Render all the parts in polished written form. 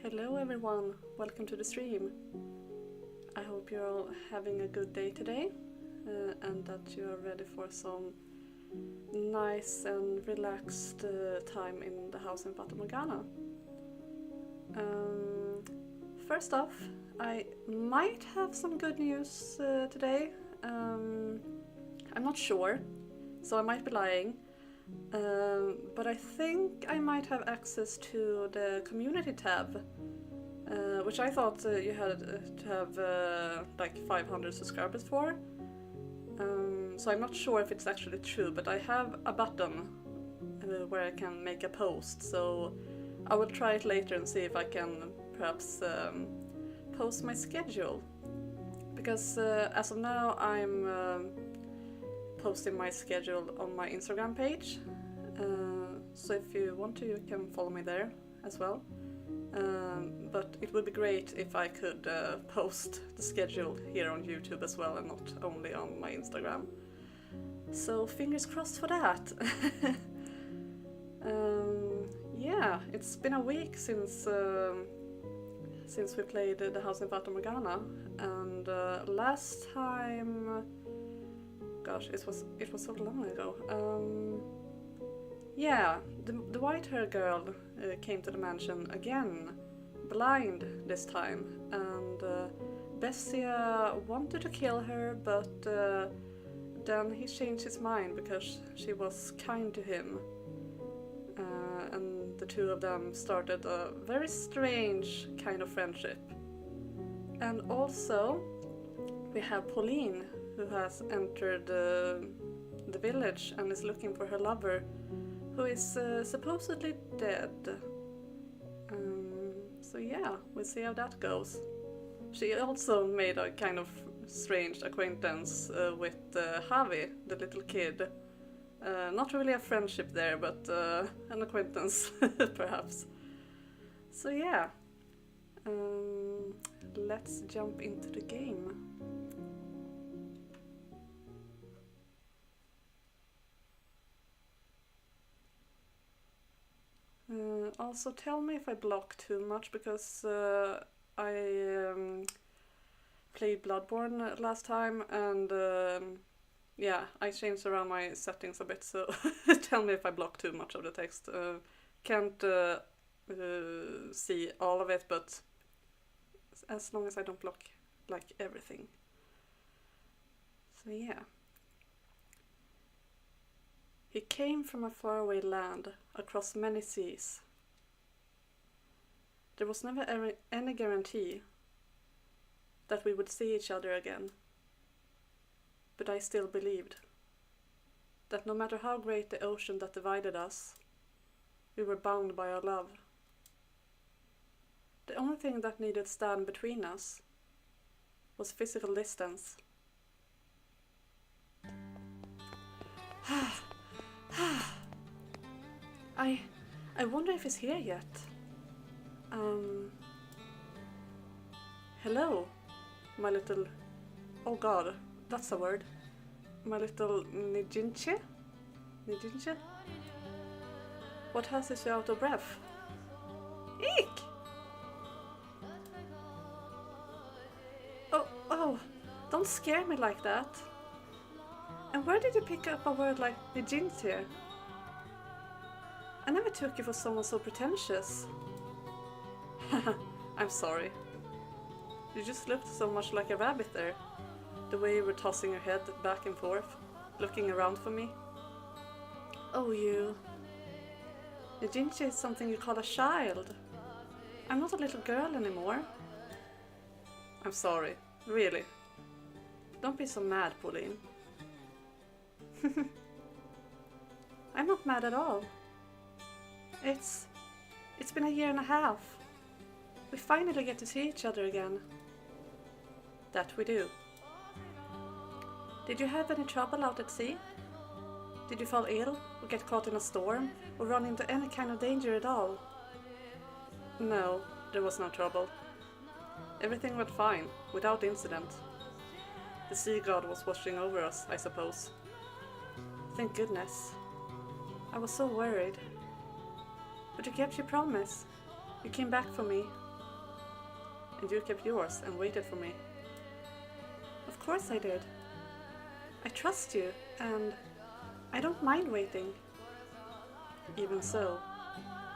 Hello everyone, welcome to the stream. I hope you're all having a good day today and that you are ready for some nice and relaxed time in the house in Fata Morgana. First off, I might have some good news today. I'm not sure, so I might be lying. But I think I might have access to the community tab, which I thought you had to have like 500 subscribers for. So I'm not sure if it's actually true, but I have a button where I can make a post, so I will try it later and see if I can perhaps post my schedule. Because as of now I'm posting my schedule on my Instagram page, so if you want to, you can follow me there as well. But it would be great if I could post the schedule here on YouTube as well and not only on my Instagram. So fingers crossed for that. Yeah, it's been a week since we played the house in Fata Morgana, and last time, gosh, it was so long ago. Yeah, the white-haired girl came to the mansion again, blind this time, and Bessia wanted to kill her, but then he changed his mind because she was kind to him, and the two of them started a very strange kind of friendship. And also we have Pauline, who has entered the village and is looking for her lover, who is supposedly dead. So yeah, we'll see how that goes. She also made a kind of strange acquaintance with Javi, the little kid. Not really a friendship there, but an acquaintance, perhaps. So yeah, let's jump into the game. Also tell me if I block too much, because I played Bloodborne last time, and yeah, I changed around my settings a bit, so tell me if I block too much of the text. Can't see all of it, but as long as I don't block like everything. So yeah. He came from a faraway land, across many seas. There was never any guarantee that we would see each other again. But I still believed that no matter how great the ocean that divided us, we were bound by our love. The only thing that needed stand between us was physical distance. I wonder if he's here yet. Hello, my little... Oh god, that's a word. My little Nijinche? Nijinche? What has you out of breath? Eek! Don't scare me like that. And where did you pick up a word like virginity? I never took you for someone so pretentious. I'm sorry. You just looked so much like a rabbit there. The way you were tossing your head back and forth, looking around for me. Oh, you. Virginity is something you call a child. I'm not a little girl anymore. I'm sorry, really. Don't be so mad, Pauline. I'm not mad at all. It's been a year and a half. We finally get to see each other again. That we do. Did you have any trouble out at sea? Did you fall ill, or get caught in a storm, or run into any kind of danger at all? No, there was no trouble. Everything went fine, without incident. The sea god was watching over us, I suppose. Thank goodness. I was so worried. But you kept your promise. You came back for me. And you kept yours and waited for me. Of course I did. I trust you, and I don't mind waiting. Even so,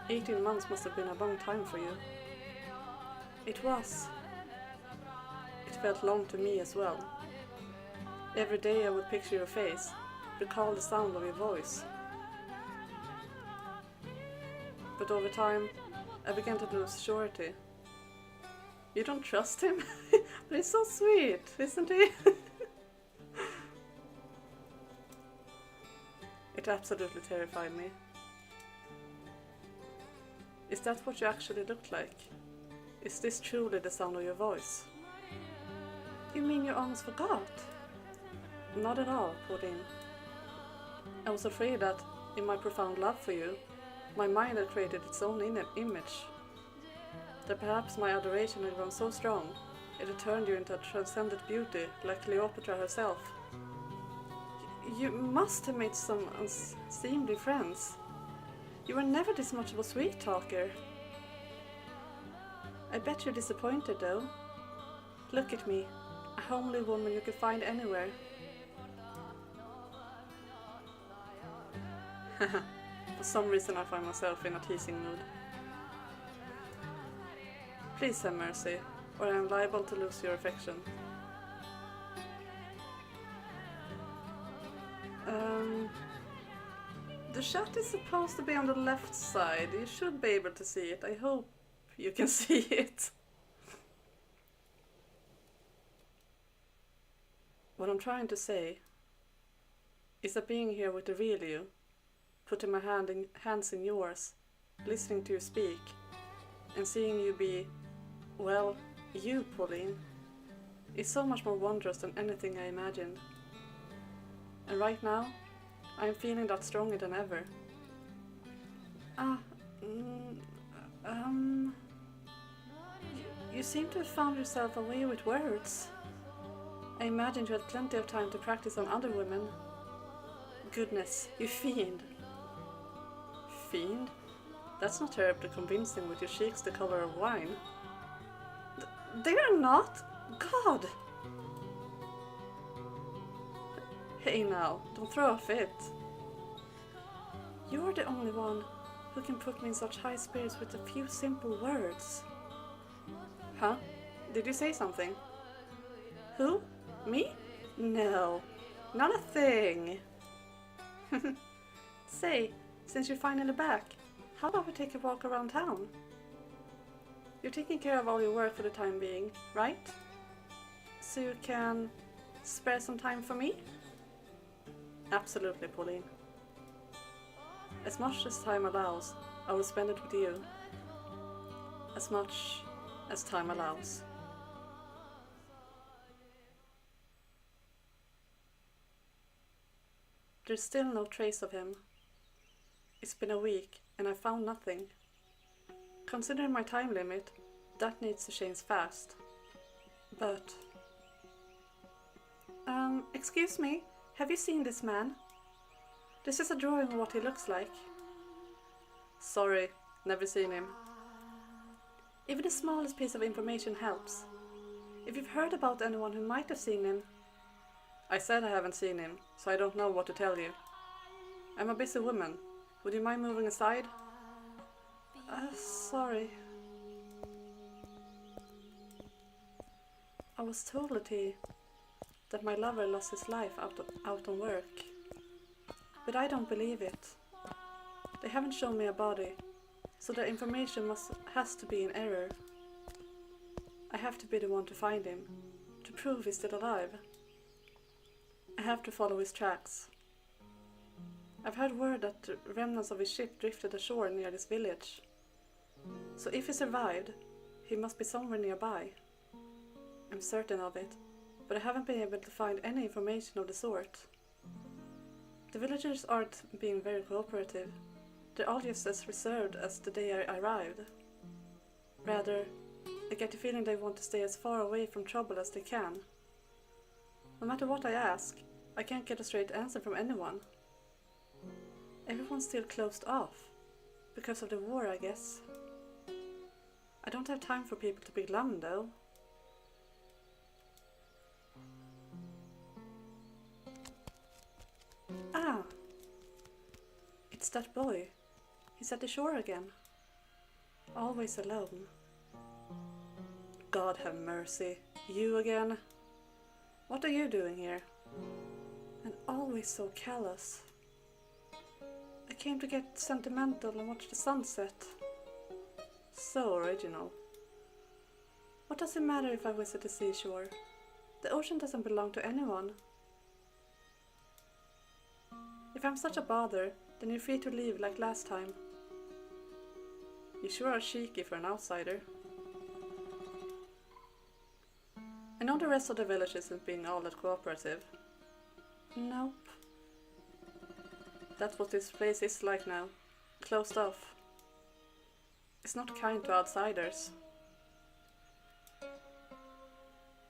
18 months must have been a long time for you. It was. It felt long to me as well. Every day I would picture your face, recall the sound of your voice. But over time, I began to lose surety. You don't trust him? But he's so sweet, isn't he? It absolutely terrified me. Is that what you actually looked like? Is this truly the sound of your voice? You mean you almost forgot? Not at all, Pauline. I was afraid that, in my profound love for you, my mind had created its own image. That perhaps my adoration had grown so strong, it had turned you into a transcendent beauty like Cleopatra herself. You must have made some unseemly friends. You were never this much of a sweet talker. I bet you're disappointed though. Look at me, a homely woman you could find anywhere. For some reason I find myself in a teasing mood. Please have mercy, or I am liable to lose your affection. The shot is supposed to be on the left side. You should be able to see it. I hope you can see it. What I'm trying to say is that being here with the real you, putting my hands in yours, listening to you speak, and seeing you be, well, you, Pauline, is so much more wondrous than anything I imagined. And right now, I am feeling that stronger than ever. You seem to have found yourself a way with words. I imagined you had plenty of time to practice on other women. Goodness, you fiend. Fiend? That's not terribly convincing with your cheeks the color of wine. They are not? God! Hey now, don't throw a fit. You're the only one who can put me in such high spirits with a few simple words. Huh? Did you say something? Who? Me? No, not a thing. Say, since you're finally back, how about we take a walk around town? You're taking care of all your work for the time being, right? So you can spare some time for me? Absolutely, Pauline. As much as time allows, I will spend it with you. As much as time allows. There's still no trace of him. It's been a week and I found nothing. Considering my time limit, that needs to change fast. But... excuse me, have you seen this man? This is a drawing of what he looks like. Sorry, never seen him. Even the smallest piece of information helps. If you've heard about anyone who might have seen him, I said I haven't seen him, so I don't know what to tell you. I'm a busy woman. Would you mind moving aside? Sorry. I was told that my lover lost his life out on work. But I don't believe it. They haven't shown me a body, so the information has to be in error. I have to be the one to find him, to prove he's still alive. I have to follow his tracks. I've heard word that the remnants of his ship drifted ashore near this village. So if he survived, he must be somewhere nearby. I'm certain of it, but I haven't been able to find any information of the sort. The villagers aren't being very cooperative. They're all just as reserved as the day I arrived. Rather, I get the feeling they want to stay as far away from trouble as they can. No matter what I ask, I can't get a straight answer from anyone. Everyone's still closed off, because of the war, I guess. I don't have time for people to be glum, though. Ah! It's that boy. He's at the shore again. Always alone. God have mercy. You again? What are you doing here? And always so callous. I came to get sentimental and watch the sunset. So original. What does it matter if I visit the seashore? The ocean doesn't belong to anyone. If I'm such a bother, then you're free to leave like last time. You sure are cheeky for an outsider. I know the rest of the village isn't being all that cooperative. Nope. That's what this place is like now. Closed off. It's not kind to outsiders.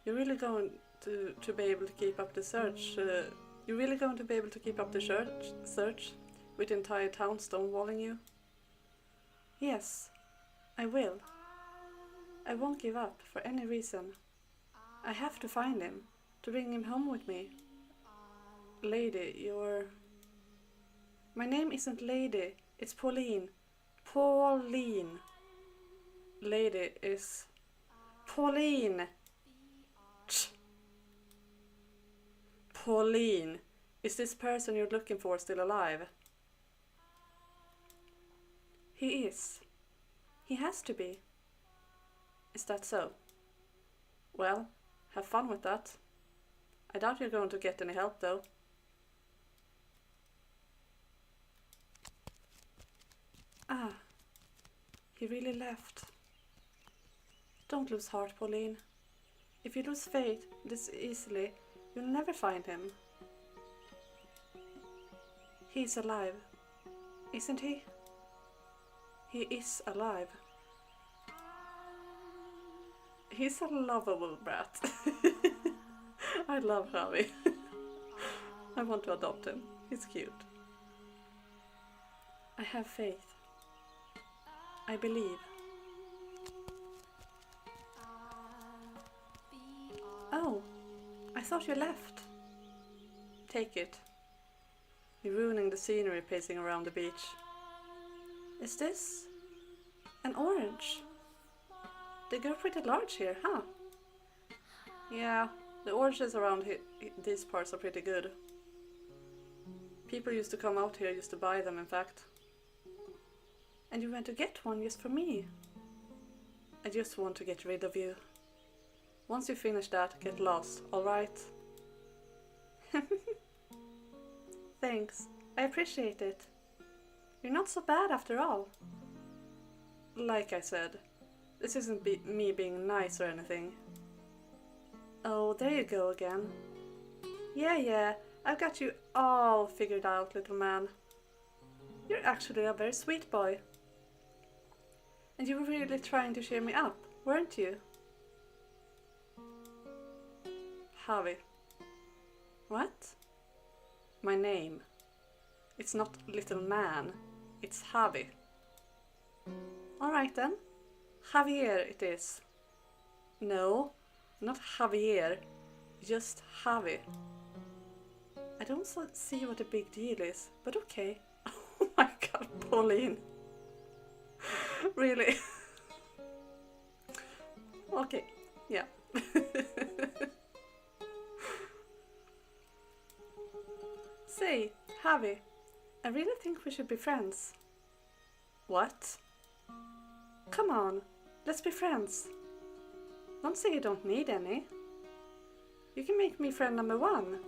You're really going to be able to keep up the search? You're really going to be able to keep up the search with the entire town stonewalling you? Yes, I will. I won't give up for any reason. I have to find him, to bring him home with me. Lady, you're... My name isn't Lady, it's Pauline. Pauline. Lady is... Pauline! Tch. Pauline, is this person you're looking for still alive? He is. He has to be. Is that so? Well, have fun with that. I doubt you're going to get any help though. Ah, he really left. Don't lose heart, Pauline. If you lose faith this easily, you'll never find him. He's alive, isn't he? He is alive. He's a lovable brat. I love Javi. I want to adopt him. He's cute. I have faith. I believe. Oh, I thought you left. Take it. You're ruining the scenery pacing around the beach. Is this an orange? They grow pretty large here, huh? Yeah, the oranges around these parts are pretty good. People used to come out here just to buy them, in fact. And you went to get one just for me. I just want to get rid of you. Once you finish that, get lost, alright? Thanks, I appreciate it. You're not so bad after all. Like I said, this isn't me being nice or anything. Oh, there you go again. Yeah, I've got you all figured out, little man. You're actually a very sweet boy. And you were really trying to cheer me up, weren't you? Javi. What? My name. It's not little man, it's Javi. Alright then. Javier it is. No, not Javier, just Javi. I don't see what the big deal is, but okay. Oh my god, Pauline. Really? Okay, yeah. Say, Javi, I really think we should be friends. What? Come on, let's be friends. Don't say you don't need any. You can make me friend number 1.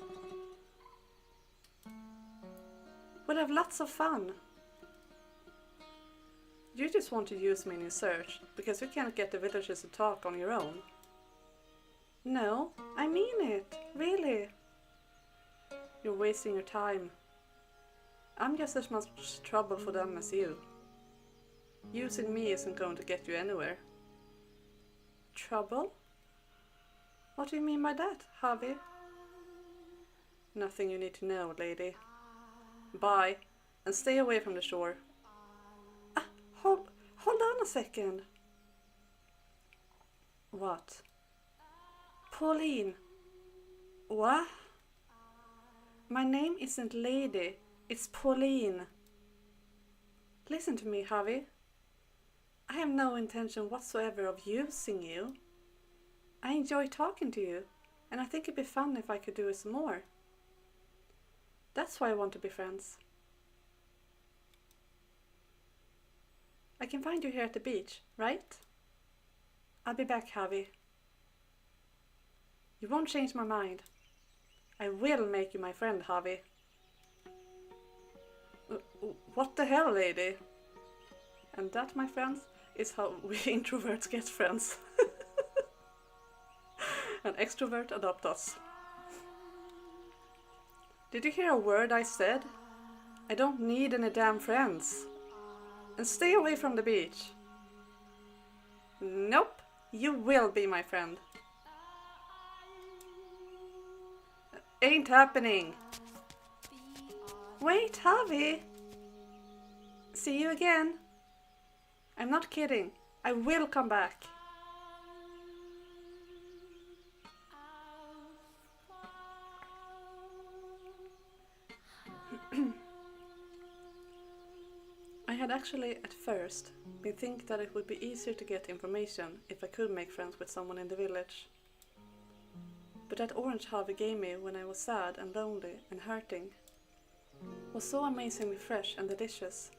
We'll have lots of fun. You just want to use me in your search because you can't get the villagers to talk on your own. No, I mean it, really. You're wasting your time. I'm just as much trouble for them as you. Using me isn't going to get you anywhere. Trouble? What do you mean by that, Javi? Nothing you need to know, lady. Bye, and stay away from the shore. Hold on a second. What? Pauline. What? My name isn't Lady, it's Pauline. Listen to me, Javi. I have no intention whatsoever of using you. I enjoy talking to you, and I think it'd be fun if I could do it some more. That's why I want to be friends. I can find you here at the beach, right? I'll be back, Javi. You won't change my mind. I will make you my friend, Javi. What the hell, lady? And that, my friends, is how we introverts get friends. An extrovert adopt us. Did you hear a word I said? I don't need any damn friends. And stay away from the beach. Nope, you will be my friend. Ain't happening. Wait, Javi. See you again. I'm not kidding. I will come back. I had actually, at first, been thinking that it would be easier to get information if I could make friends with someone in the village. But that orange Javi gave me when I was sad and lonely and hurting was so amazingly fresh and delicious.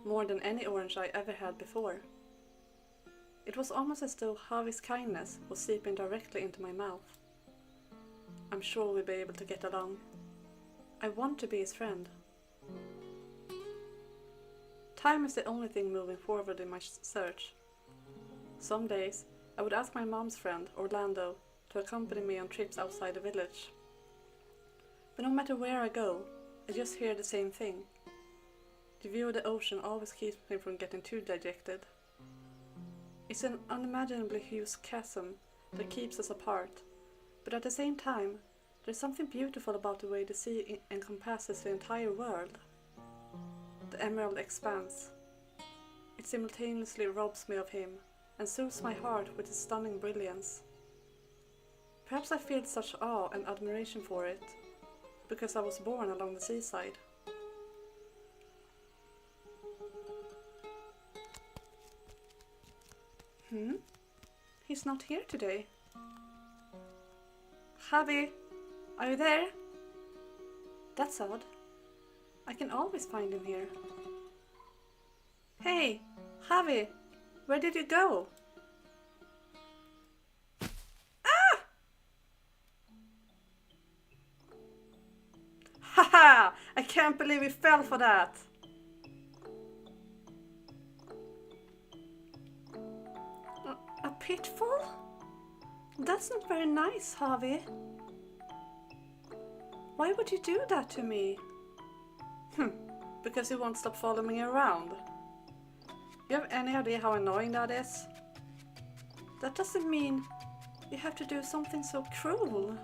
More than any orange I ever had before. It was almost as though Javi's kindness was seeping directly into my mouth. I'm sure we'll be able to get along. I want to be his friend. Time is the only thing moving forward in my search. Some days I would ask my mom's friend, Orlando, to accompany me on trips outside the village. But no matter where I go, I just hear the same thing. The view of the ocean always keeps me from getting too dejected. It's an unimaginably huge chasm that keeps us apart, but at the same time, there's something beautiful about the way the sea encompasses the entire world. The emerald expanse. It simultaneously robs me of him and soothes my heart with its stunning brilliance. Perhaps I feel such awe and admiration for it because I was born along the seaside. He's not here today. Javi, are you there? That's odd. I can always find him here. Hey, Javi, where did you go? Ah! Haha! I can't believe we fell for that. A pitfall? That's not very nice, Javi. Why would you do that to me? Because you won't stop following me around. You have any idea how annoying that is? That doesn't mean you have to do something so cruel.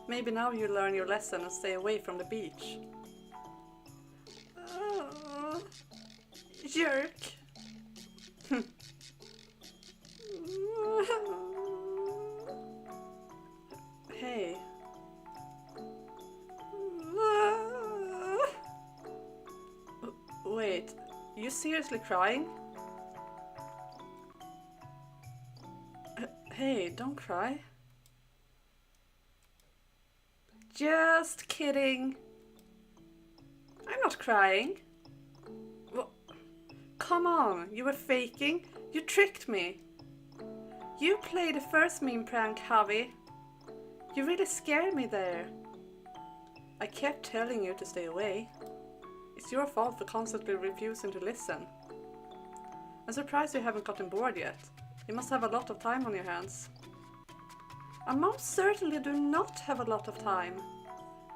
Maybe now you learn your lesson and stay away from the beach. Jerk. Hey, seriously crying? Hey, don't cry. Just kidding. I'm not crying. Well, come on, you were faking. You tricked me. You played the first mean prank, Javi. You really scared me there. I kept telling you to stay away. It's your fault for constantly refusing to listen. I'm surprised you haven't gotten bored yet. You must have a lot of time on your hands. I most certainly do not have a lot of time.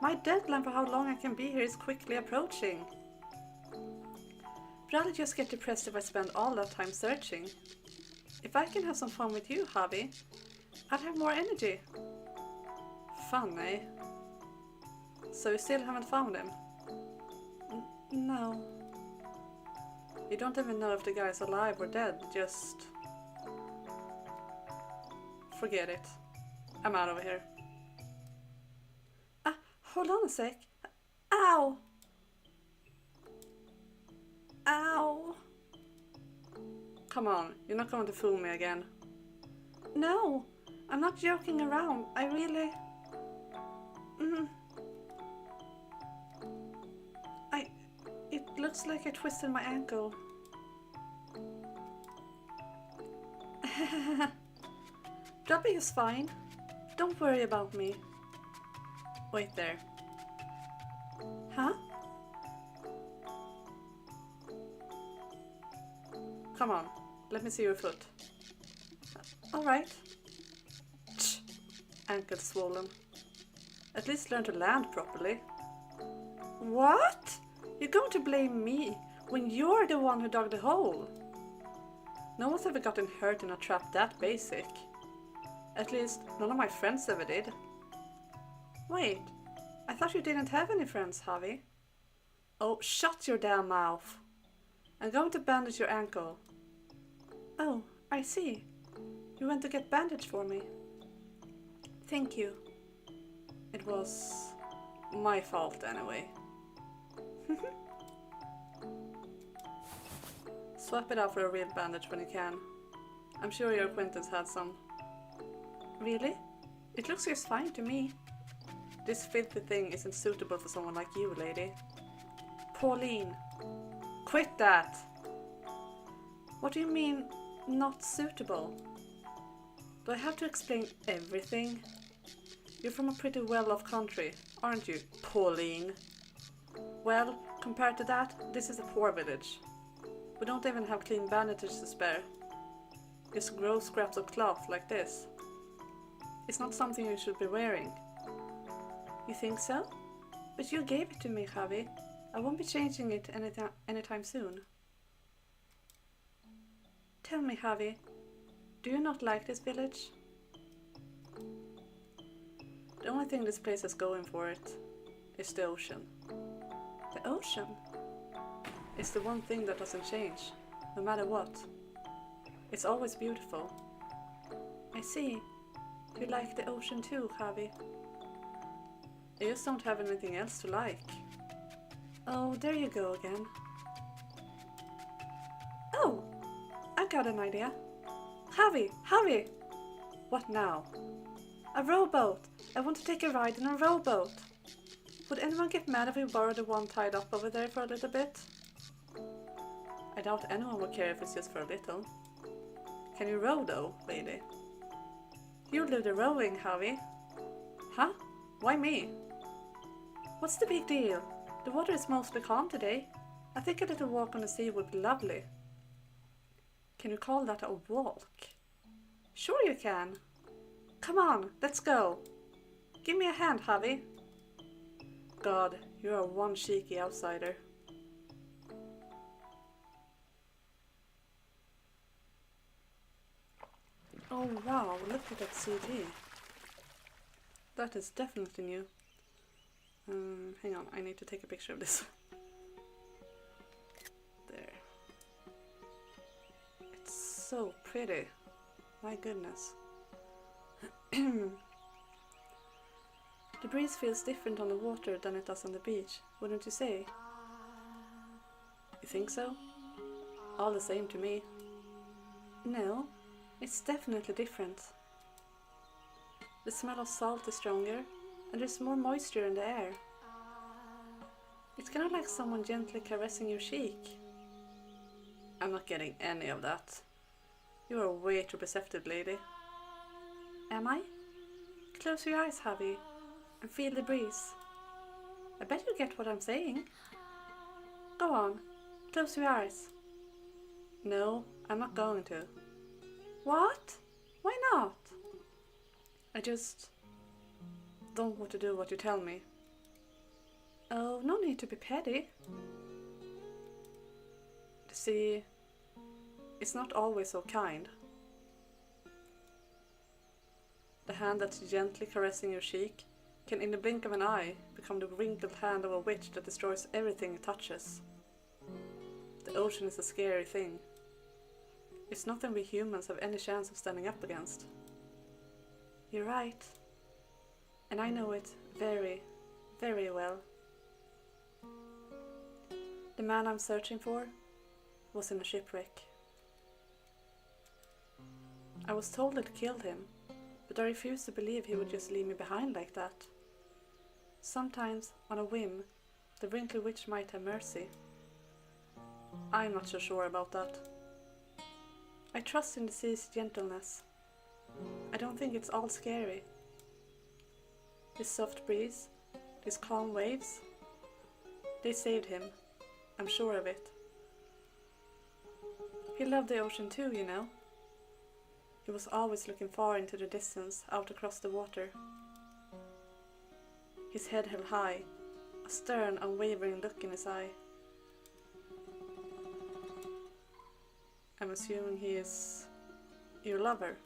My deadline for how long I can be here is quickly approaching. But I'll just get depressed if I spend all that time searching. If I can have some fun with you, Javi, I'll have more energy. Fun, eh? So you still haven't found him? No. You don't even know if the guy's alive or dead, just... Forget it. I'm out of here. Hold on a sec. Ow! Ow! Come on, you're not going to fool me again. No, I'm not joking around. I really... It looks like I twisted my ankle. Dobby is fine. Don't worry about me. Wait there. Huh? Come on, let me see your foot. Alright. Ankle swollen. At least learn to land properly. What? You're going to blame me when you're the one who dug the hole? No one's ever gotten hurt in a trap that basic. At least none of my friends ever did. Wait, I thought you didn't have any friends, Javi. Oh, shut your damn mouth. I'm going to bandage your ankle. Oh, I see. You went to get bandaged for me. Thank you. It was my fault anyway. Swap it out for a real bandage when you can. I'm sure your acquaintance had some. Really? It looks just fine to me. This filthy thing isn't suitable for someone like you, lady. Pauline. Quit that! What do you mean, not suitable? Do I have to explain everything? You're from a pretty well-off country, aren't you, Pauline? Well, compared to that, this is a poor village. We don't even have clean bandages to spare. Just gross scraps of cloth like this. It's not something you should be wearing. You think so? But you gave it to me, Javi. I won't be changing it anytime soon. Tell me, Javi, do you not like this village? The only thing this place has going for it is the ocean. The ocean? It's the one thing that doesn't change, no matter what. It's always beautiful. I see. You like the ocean too, Javi. I just don't have anything else to like. Oh, there you go again. Oh, I got an idea. Javi! What now? A rowboat! I want to take a ride in a rowboat. Would anyone get mad if we borrowed the one tied up over there for a little bit? I doubt anyone would care if it's just for a little. Can you row though, lady? You'll do the rowing, Javi. Huh? Why me? What's the big deal? The water is mostly calm today. I think a little walk on the sea would be lovely. Can you call that a walk? Sure you can. Come on, let's go. Give me a hand, Javi. God, you are one cheeky outsider. Oh wow, look at that CD. That is definitely new. Hang on, I need to take a picture of this. There. It's so pretty. My goodness. The breeze feels different on the water than it does on the beach, wouldn't you say? You think so? all the same to me. No, it's definitely different. The smell of salt is stronger, and there's more moisture in the air. It's kind of like someone gently caressing your cheek. I'm not getting any of that. You are way too perceptive, lady. Am I? Close your eyes, Javi, and feel the breeze. I bet you get what I'm saying. Go on, close your eyes. No, I'm not going to. What? Why not? I just don't want to do what you tell me. Oh, no need to be petty. See, it's not always so kind. The hand that's gently caressing your cheek can in the blink of an eye become the wrinkled hand of a witch that destroys everything it touches. The ocean is a scary thing. It's nothing we humans have any chance of standing up against. You're right. And I know it very, very well. The man I'm searching for was in a shipwreck. I was told it killed him, but I refused to believe he would just leave me behind like that. Sometimes, on a whim, the wrinkled witch might have mercy. I'm not so sure about that. I trust in the sea's gentleness. I don't think it's all scary. This soft breeze, these calm waves, they saved him. I'm sure of it. He loved the ocean too, you know. He was always looking far into the distance, out across the water. His head held high, a stern, unwavering look in his eye. I'm assuming he is your lover?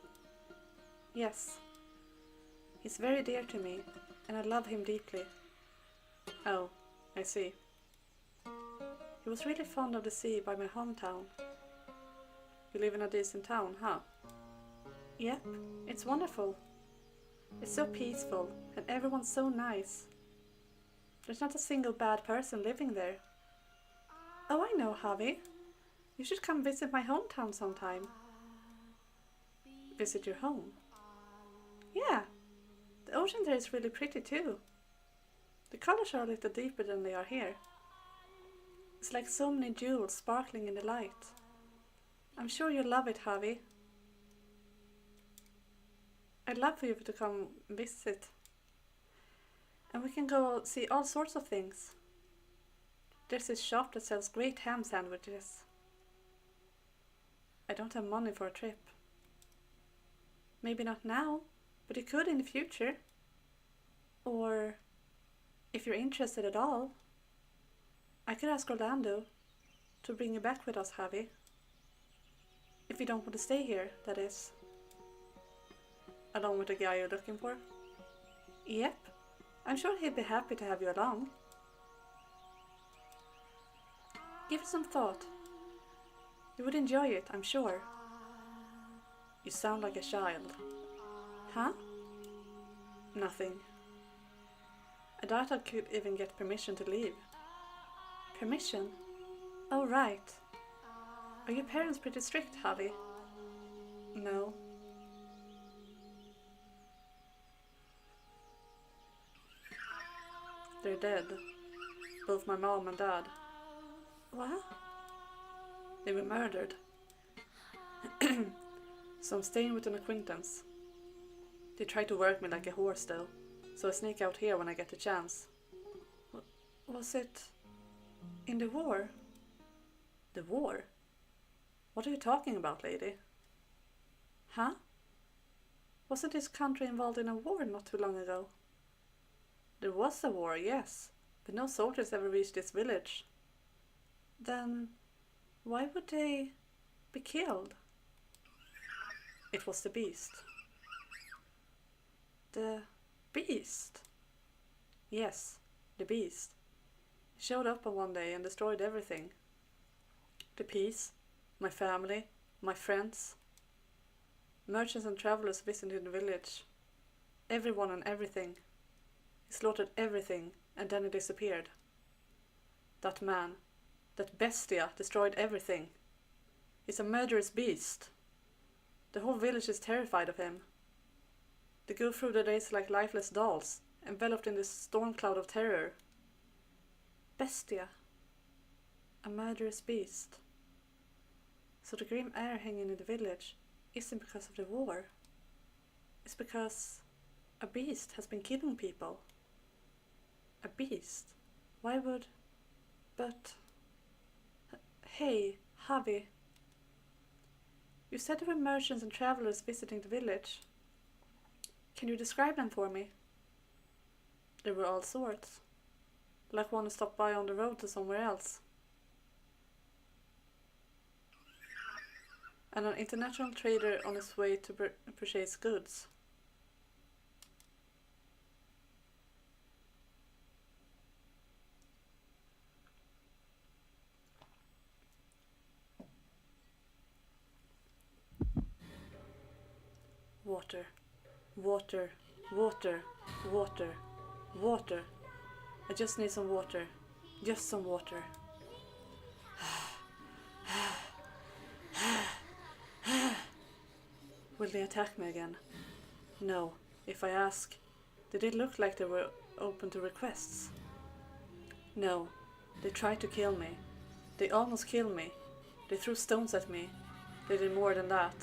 Yes. He's very dear to me, and I love him deeply. Oh, I see. He was really fond of the sea by my hometown. You live in a decent town, huh? Yep, it's wonderful. It's so peaceful, and everyone's so nice. There's not a single bad person living there. Oh, I know, Javi. You should come visit my hometown sometime. Visit your home? Yeah, the ocean there is really pretty too. The colors are a little deeper than they are here. It's like so many jewels sparkling in the light. I'm sure you'll love it, Javi. I'd love for you to come visit. And we can go see all sorts of things. There's this shop that sells great ham sandwiches. I don't have money for a trip. Maybe not now, but you could in the future. Or, if you're interested at all, I could ask Orlando to bring you back with us, Javi. If you don't want to stay here, that is. Along with the guy you're looking for? Yep, I'm sure he'd be happy to have you along. Give it some thought. You would enjoy it, I'm sure. You sound like a child. Huh? Nothing. I doubt I could even get permission to leave. Permission? Oh, right. Are your parents pretty strict, Javi? No. They're dead. Both my mom and dad. What? They were murdered. So I'm staying with an acquaintance. They try to work me like a horse though, so I sneak out here when I get the chance. Was it in the war? The war? What are you talking about, lady? Huh? Wasn't this country involved in a war not too long ago? There was a war, yes, but no soldiers ever reached this village. Then why would they be killed? It was the beast. The beast? Yes, the beast. He showed up on one day and destroyed everything. The peace, my family, my friends. Merchants and travelers visited the village. Everyone and everything. He slaughtered everything and then he disappeared. That man, that bestia, destroyed everything. He's a murderous beast. The whole village is terrified of him. They go through the days like lifeless dolls, enveloped in this storm cloud of terror. Bestia. A murderous beast. So the grim air hanging in the village isn't because of the war. It's because a beast has been killing people. A beast? Why would... But... Hey, Javi. You said there were merchants and travelers visiting the village. Can you describe them for me? There were all sorts. Like one who stopped by on the road to somewhere else. And an international trader on his way to purchase goods. Water, water, water, water, water. I just need some water. Just some water. Will they attack me again? No. If I ask, did it look like they were open to requests? No. They tried to kill me. They almost killed me. They threw stones at me. They did more than that.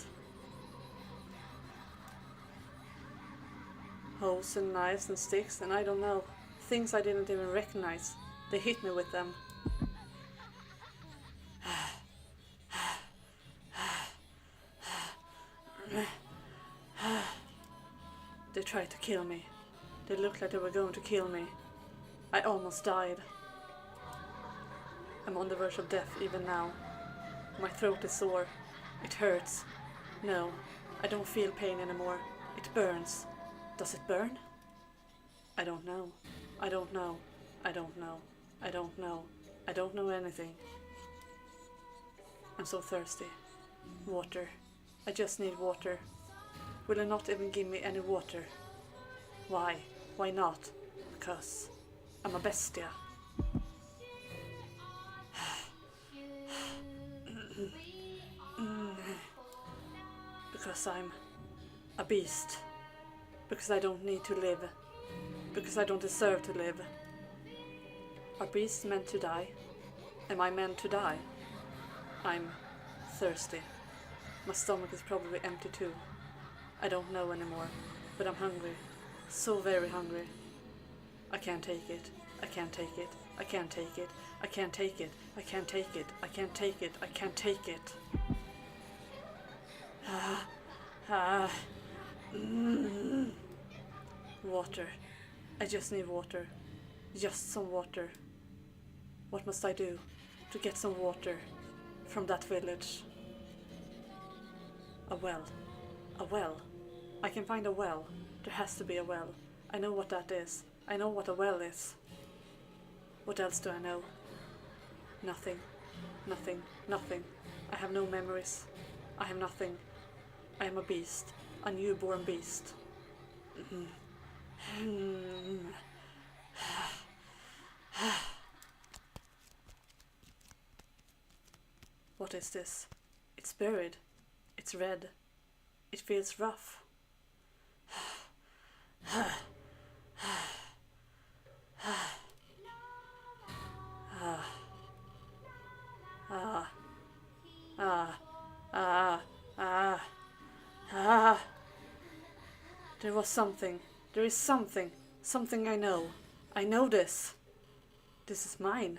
Hoes and knives and sticks and I don't know. Things I didn't even recognize. They hit me with them. They tried to kill me. They looked like they were going to kill me. I almost died. I'm on the verge of death even now. My throat is sore. It hurts. No, I don't feel pain anymore. It burns. Does it burn? I don't know. I don't know. I don't know. I don't know. I don't know anything. I'm so thirsty. Water. I just need water. Will you not even give me any water? Why? Why not? Because I'm a bestia. Because I'm a beast. Because I don't need to live. Because I don't deserve to live. Are beasts meant to die? Am I meant to die? I'm thirsty. My stomach is probably empty too. I don't know anymore, but I'm hungry. So very hungry. I can't take it. I can't take it. I can't take it. I can't take it. I can't take it. I can't take it. I can't take it. Water. I just need water. Just some water. What must I do to get some water from that village? A well. A well. I can find a well. There has to be a well. I know what that is. I know what a well is. What else do I know? Nothing. Nothing. Nothing. I have no memories. I have nothing. I am a beast. A newborn beast. What is this? It's buried. It's red. It feels rough. There was something. There is something. Something I know. I know this. This is mine.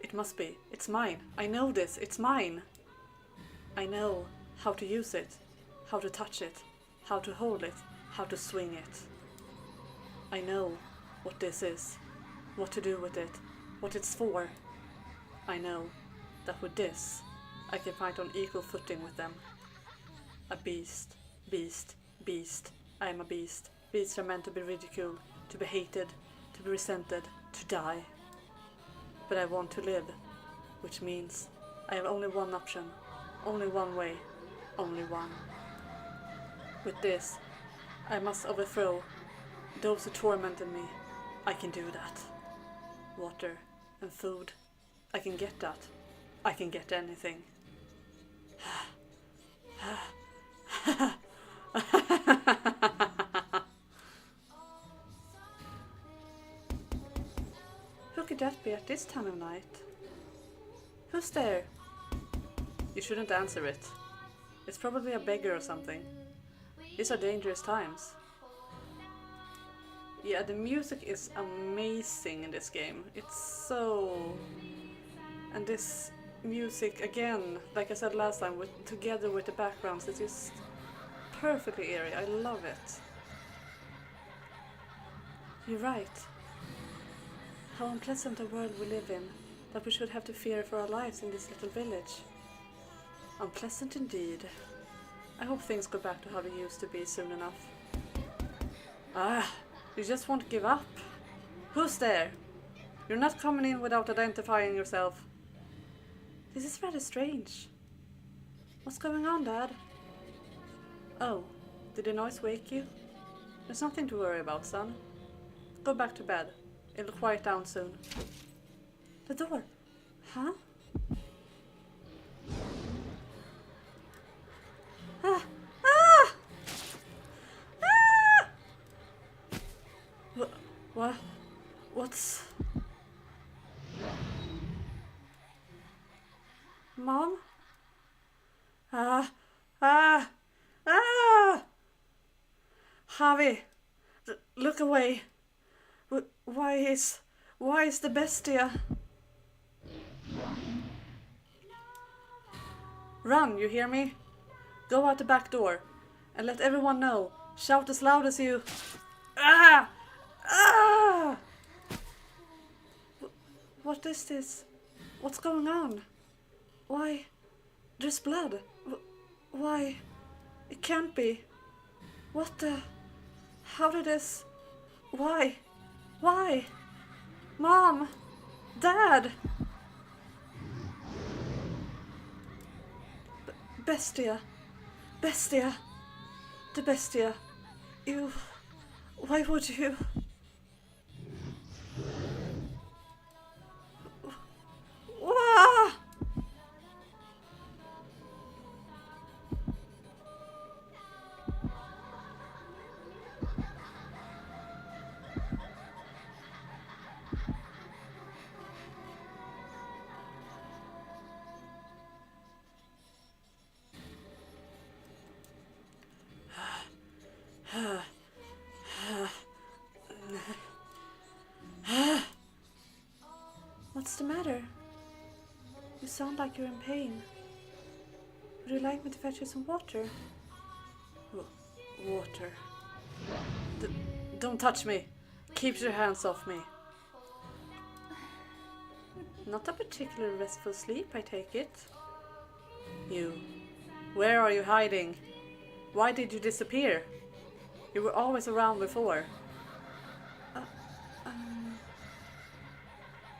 It must be. It's mine. I know this. It's mine. I know how to use it. How to touch it. How to hold it. How to swing it. I know what this is. What to do with it. What it's for. I know that with this I can fight on equal footing with them. A beast. Beast. Beast. I am a beast. Beasts are meant to be ridiculed, to be hated, to be resented, to die. But I want to live, which means I have only one option, only one way, only one. With this, I must overthrow those who tormented me. I can do that. Water and food. I can get that. I can get anything. at this time of night? Who's there? You shouldn't answer it. It's probably a beggar or something. These are dangerous times. Yeah, the music is amazing in this game. It's so... And this music, again, like I said last time, together with the backgrounds, it's just perfectly eerie. I love it. You're right. How unpleasant a world we live in, that we should have to fear for our lives in this little village. Unpleasant indeed. I hope things go back to how they used to be soon enough. Ah, you just won't give up. Who's there? You're not coming in without identifying yourself. This is rather strange. What's going on, Dad? Oh, did the noise wake you? There's nothing to worry about, son. Go back to bed. It'll quiet down soon. The door. Huh? Ah! Ah! Ah! What? What's... Mom? Ah! Ah! Ah! Javi! Look away! Why is the bestia? Run, you hear me? Go out the back door and let everyone know. Shout as loud as you... Ah! Ah! What is this? What's going on? Why? There's blood. Why? It can't be. What the... How did this... Why? Why? Mom! Dad! Bestia! Bestia! The bestia! You... Why would you... Wah! What's the matter? You sound like you're in pain. Would you like me to fetch you some water? Water. Don't touch me. Keep your hands off me. Not a particularly restful sleep, I take it. You. Where are you hiding? Why did you disappear? You were always around before.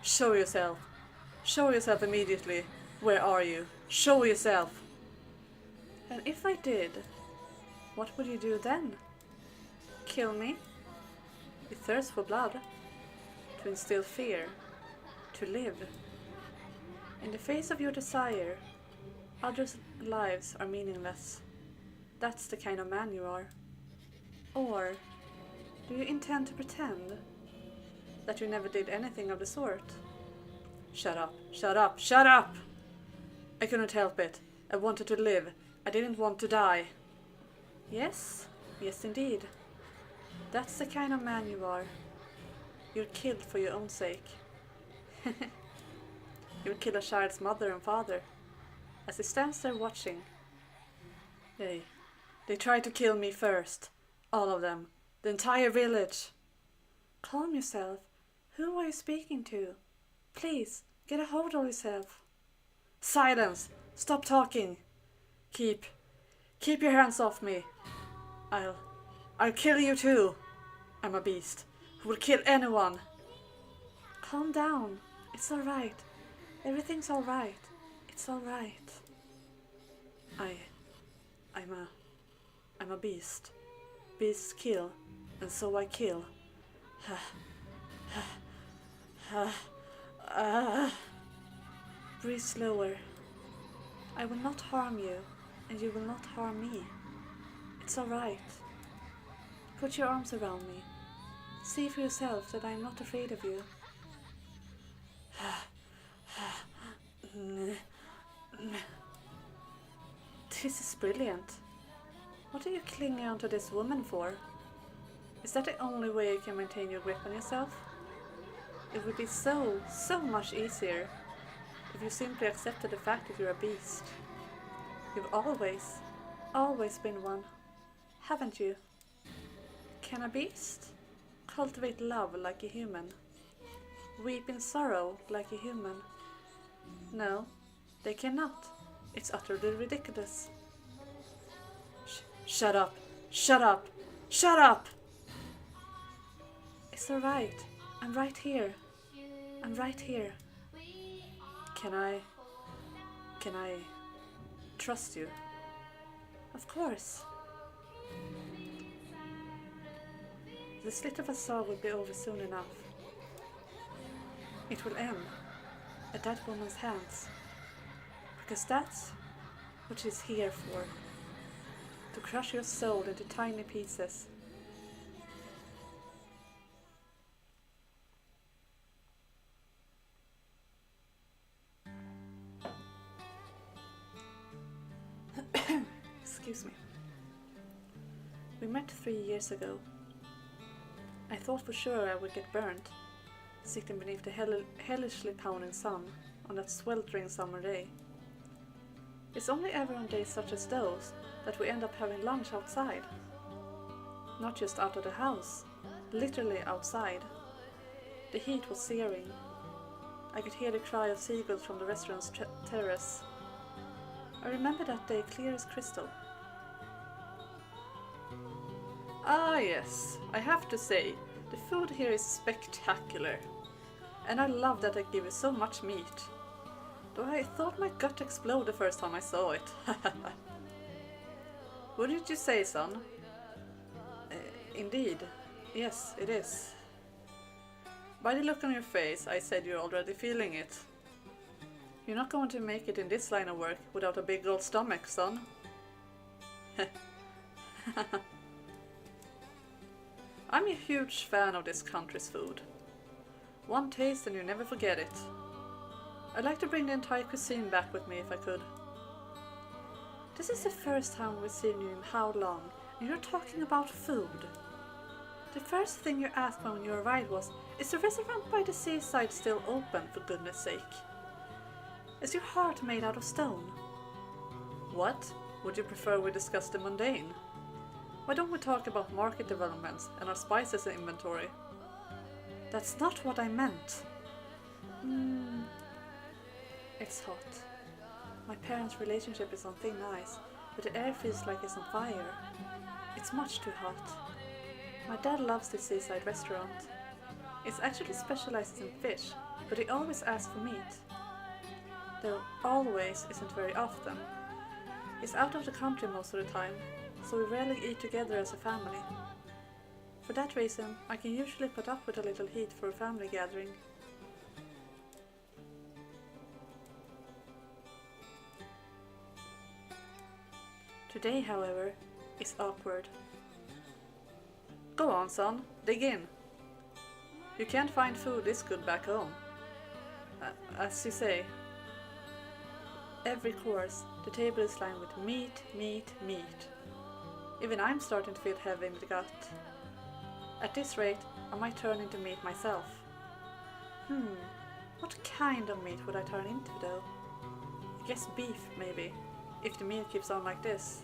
Show yourself. Show yourself immediately. Where are you? Show yourself. And if I did, what would you do then? Kill me? You thirst for blood. To instill fear. To live. In the face of your desire, others' lives are meaningless. That's the kind of man you are. Or do you intend to pretend that you never did anything of the sort? Shut up, shut up, shut up! I couldn't help it. I wanted to live. I didn't want to die. Yes, yes indeed. That's the kind of man you are. You're killed for your own sake. You'll kill a child's mother and father. As he stands there watching. They tried to kill me first. All of them. The entire village. Calm yourself. Who are you speaking to? Please, get a hold of yourself. Silence! Stop talking! Keep your hands off me. I'll kill you too. I'm a beast who will kill anyone. Calm down. It's alright. Everything's alright. It's alright. I'm a beast. Beasts kill, and so I kill. Breathe slower. I will not harm you, and you will not harm me. It's alright. Put your arms around me. See for yourself that I am not afraid of you. This is brilliant. What are you clinging onto this woman for? Is that the only way you can maintain your grip on yourself? It would be so much easier if you simply accepted the fact that you're a beast. You've always been one, haven't you? Can a beast cultivate love like a human? Weep in sorrow like a human? No, they cannot. It's utterly ridiculous. Shut up! Shut up! Shut up! It's alright. I'm right here. I'm right here. Can I trust you? Of course. The slit of a saw will be over soon enough. It will end at that woman's hands. Because that's what she's here for. To crush your soul into tiny pieces. Excuse me. We met 3 years ago. I thought for sure I would get burnt, sitting beneath the hellishly pounding sun on that sweltering summer day. It's only ever on days such as those that we end up having lunch outside. Not just out of the house, literally outside. The heat was searing. I could hear the cry of seagulls from the restaurant's terrace. I remember that day clear as crystal. Ah yes, I have to say, the food here is spectacular. And I love that they give you so much meat. Though I thought my gut exploded the first time I saw it. What did you say, son? Indeed, yes, it is. By the look on your face, I said you're already feeling it. You're not going to make it in this line of work without a big old stomach, son. I'm a huge fan of this country's food. One taste and you never forget it. I'd like to bring the entire cuisine back with me if I could. This is the first time we've seen you in how long, and you're talking about food. The first thing you asked when you arrived was, is the restaurant by the seaside still open, for goodness sake? Is your heart made out of stone? What? Would you prefer we discuss the mundane? Why don't we talk about market developments and our spices inventory? That's not what I meant. It's hot. My parents' relationship is on thin ice, but the air feels like it's on fire. It's much too hot. My dad loves this seaside restaurant. It actually specializes in fish, but he always asks for meat. Though always isn't very often. He's out of the country most of the time, so we rarely eat together as a family. For that reason, I can usually put up with a little heat for a family gathering. Today, however, is awkward. Go on, son, dig in. You can't find food this good back home. As you say, every course, the table is lined with meat, meat, meat. Even I'm starting to feel heavy in the gut. At this rate, I might turn into meat myself. What kind of meat would I turn into though? I guess beef, maybe, if the meal keeps on like this.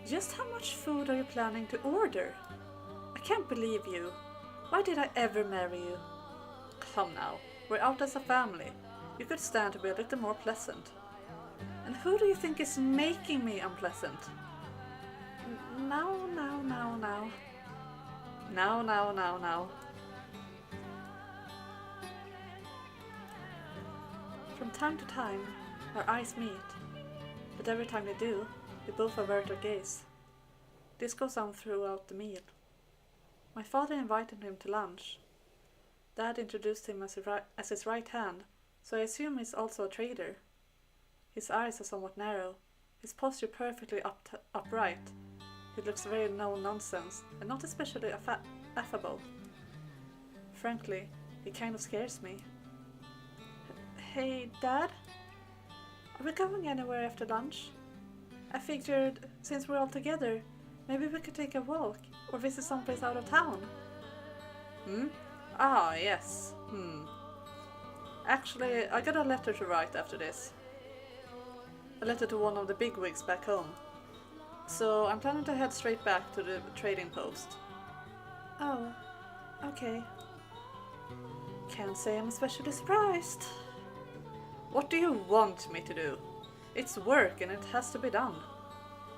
Just how much food are you planning to order? I can't believe you. Why did I ever marry you? Come now, we're out as a family. You could stand to be a little more pleasant. And who do you think is making me unpleasant? Now. Now. From time to time, our eyes meet, but every time they do, we both avert our gaze. This goes on throughout the meal. My father invited him to lunch. Dad introduced him as his right hand, so I assume he's also a trader. His eyes are somewhat narrow, his posture perfectly upright. He looks very no-nonsense and not especially affable. Frankly, he kind of scares me. Hey, Dad? Are we going anywhere after lunch? I figured, since we're all together, maybe we could take a walk or visit someplace out of town. Ah, yes. Actually, I got a letter to write after this. A letter to one of the bigwigs back home. So I'm planning to head straight back to the trading post. Oh, okay. Can't say I'm especially surprised. What do you want me to do? It's work and it has to be done.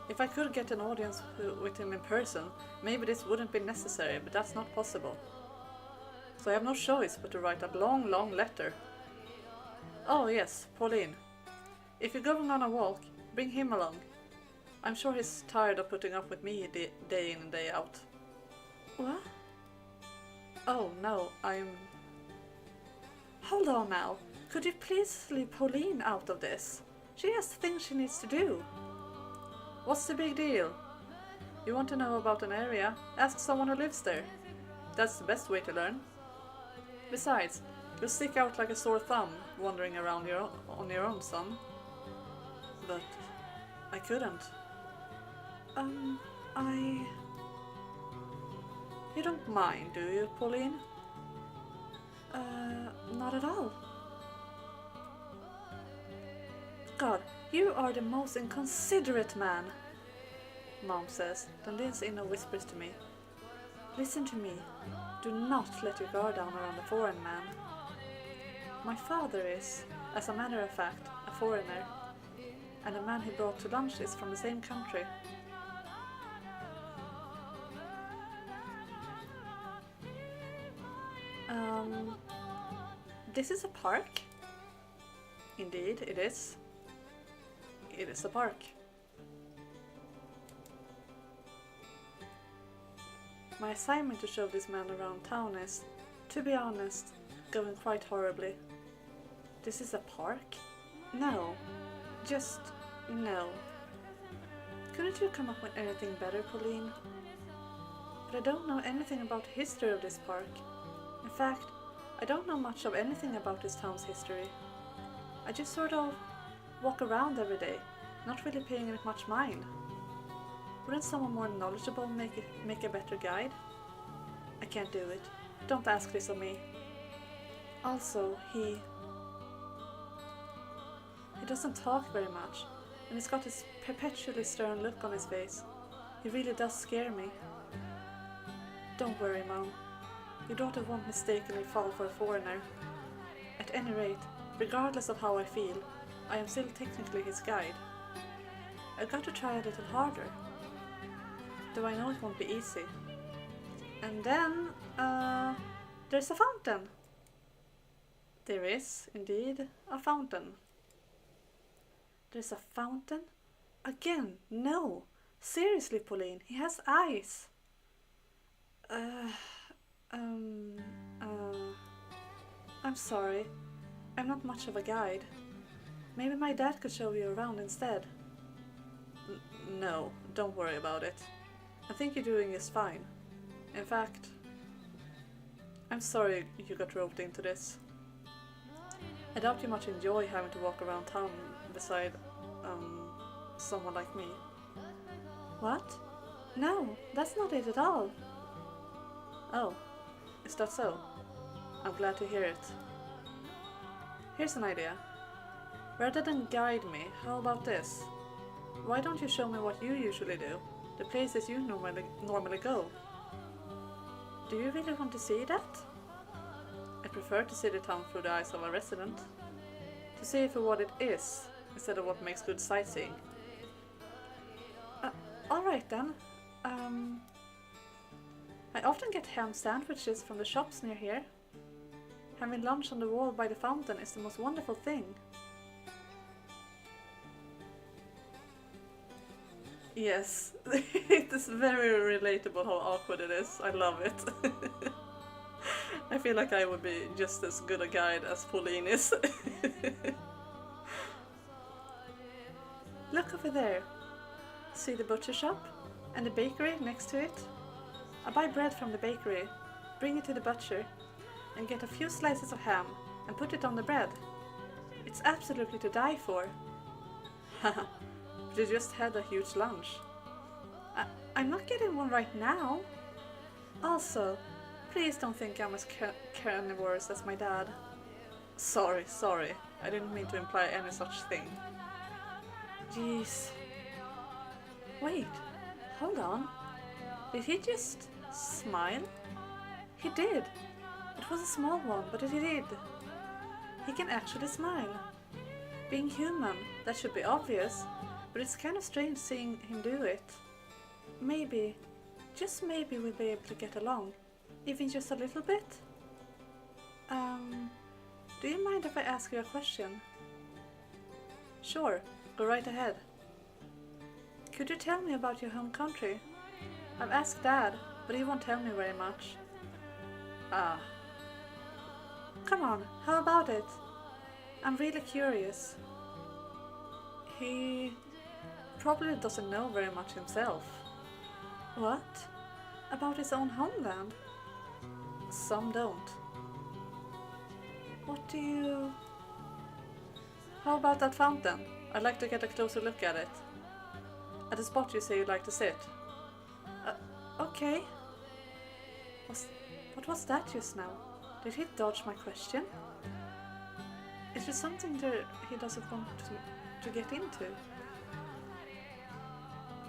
If I could get an audience with him in person, maybe this wouldn't be necessary, but that's not possible. So I have no choice but to write a long, long letter. Oh yes, Pauline. If you're going on a walk, bring him along. I'm sure he's tired of putting up with me day in and day out. What? Oh no, Hold on now. Could you please leave Pauline out of this? She has things she needs to do. What's the big deal? You want to know about an area? Ask someone who lives there. That's the best way to learn. Besides, you'll stick out like a sore thumb wandering around on your own, son. But I couldn't. You don't mind, do you, Pauline? Not at all. God, you are the most inconsiderate man, Mom says, then leans in and whispers to me. Listen to me. Do not let your guard down around a foreign man. My father is, as a matter of fact, a foreigner, and the man he brought to lunch is from the same country. This is a park? Indeed, it is. It is a park. My assignment to show this man around town is, to be honest, going quite horribly. This is a park? No. Just no. Couldn't you come up with anything better, Pauline? But I don't know anything about the history of this park. In fact, I don't know much of anything about this town's history. I just sort of walk around every day, not really paying it much mind. Wouldn't someone more knowledgeable make a better guide? I can't do it. Don't ask this of me. Also, he doesn't talk very much, and he's got this perpetually stern look on his face. He really does scare me. Don't worry, Mom. Your daughter won't mistakenly fall for a foreigner. At any rate, regardless of how I feel, I am still technically his guide. I've got to try a little harder. Though I know it won't be easy. And then, there's a fountain. There is, indeed, a fountain. There's a fountain? Again, no. Seriously, Pauline, he has eyes. I'm sorry. I'm not much of a guide. Maybe my dad could show you around instead. No, don't worry about it. I think you're doing just fine. In fact, I'm sorry you got roped into this. I doubt you much enjoy having to walk around town beside, someone like me. What? No, that's not it at all. Oh, is that so? I'm glad to hear it. Here's an idea. Rather than guide me, how about this? Why don't you show me what you usually do? The places you normally go. Do you really want to see that? I prefer to see the town through the eyes of a resident. To see it for what it is, instead of what makes good sightseeing. Alright then. I often get ham sandwiches from the shops near here. Having lunch on the wall by the fountain is the most wonderful thing. Yes, it is very relatable how awkward it is. I love it. I feel like I would be just as good a guide as Pauline is. Look over there. See the butcher shop? And the bakery next to it? I buy bread from the bakery, bring it to the butcher, and get a few slices of ham and put it on the bread. It's absolutely to die for. Haha, but you just had a huge lunch. I'm not getting one right now. Also, please don't think I'm as carnivorous as my dad. Sorry. I didn't mean to imply any such thing. Jeez. Wait, hold on. Did he just smile? He did. It was a small one, but he did. He can actually smile. Being human, that should be obvious, but it's kind of strange seeing him do it. Maybe, just maybe we'll be able to get along, even just a little bit. Do you mind if I ask you a question? Sure, go right ahead. Could you tell me about your home country? I've asked Dad, but he won't tell me very much. Ah. Come on, how about it? I'm really curious. He probably doesn't know very much himself. What? About his own homeland? Some don't. What do you... How about that fountain? I'd like to get a closer look at it. At the spot you say you'd like to sit. Okay. What was that just now? Did he dodge my question? Is there something there he doesn't want to get into?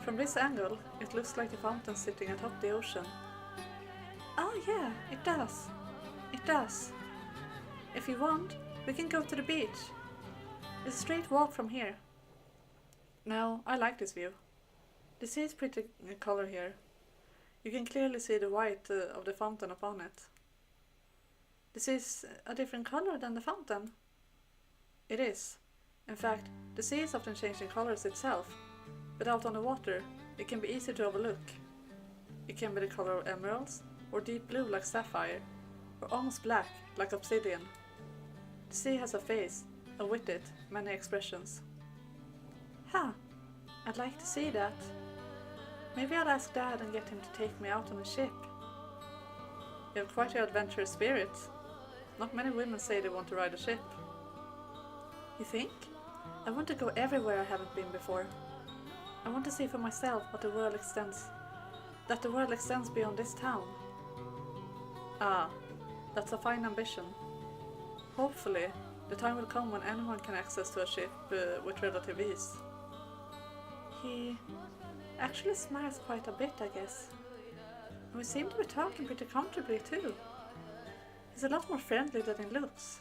From this angle, it looks like the fountain sitting atop the ocean. Oh yeah, it does. It does. If you want, we can go to the beach. It's a straight walk from here. No, I like this view. The sea is pretty color here. You can clearly see the white of the fountain upon it. This is a different color than the fountain. It is. In fact, the sea is often changing colors itself, but out on the water, it can be easy to overlook. It can be the color of emeralds, or deep blue like sapphire, or almost black like obsidian. The sea has a face, and with it, many expressions. Huh, I'd like to see that. Maybe I'll ask Dad and get him to take me out on a ship. You have quite an adventurous spirit. Not many women say they want to ride a ship. You think? I want to go everywhere I haven't been before. I want to see for myself that the world extends beyond this town. Ah, that's a fine ambition. Hopefully, the time will come when anyone can access to a ship with relative ease. He actually smiles quite a bit, I guess. And we seem to be talking pretty comfortably too. He's a lot more friendly than he looks.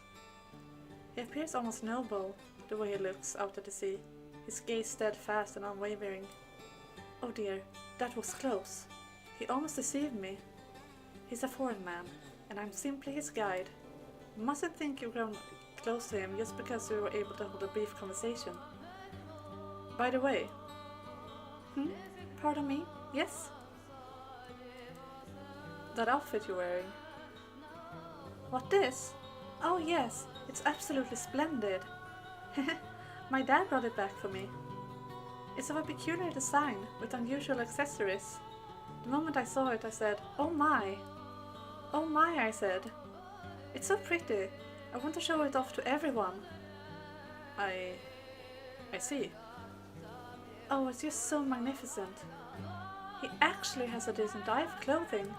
He appears almost noble, the way he looks out at the sea, his gaze steadfast and unwavering. Oh dear, that was close. He almost deceived me. He's a foreign man, and I'm simply his guide. You mustn't think you've grown close to him just because we were able to hold a brief conversation. By the way... Pardon me? Yes? That outfit you're wearing. What, this? Oh yes, it's absolutely splendid. My dad brought it back for me. It's of a peculiar design, with unusual accessories. The moment I saw it, I said, "Oh my!" "Oh my," I said. "It's so pretty. I want to show it off to everyone." I see. Oh, it's just so magnificent. He actually has a decent eye for clothing.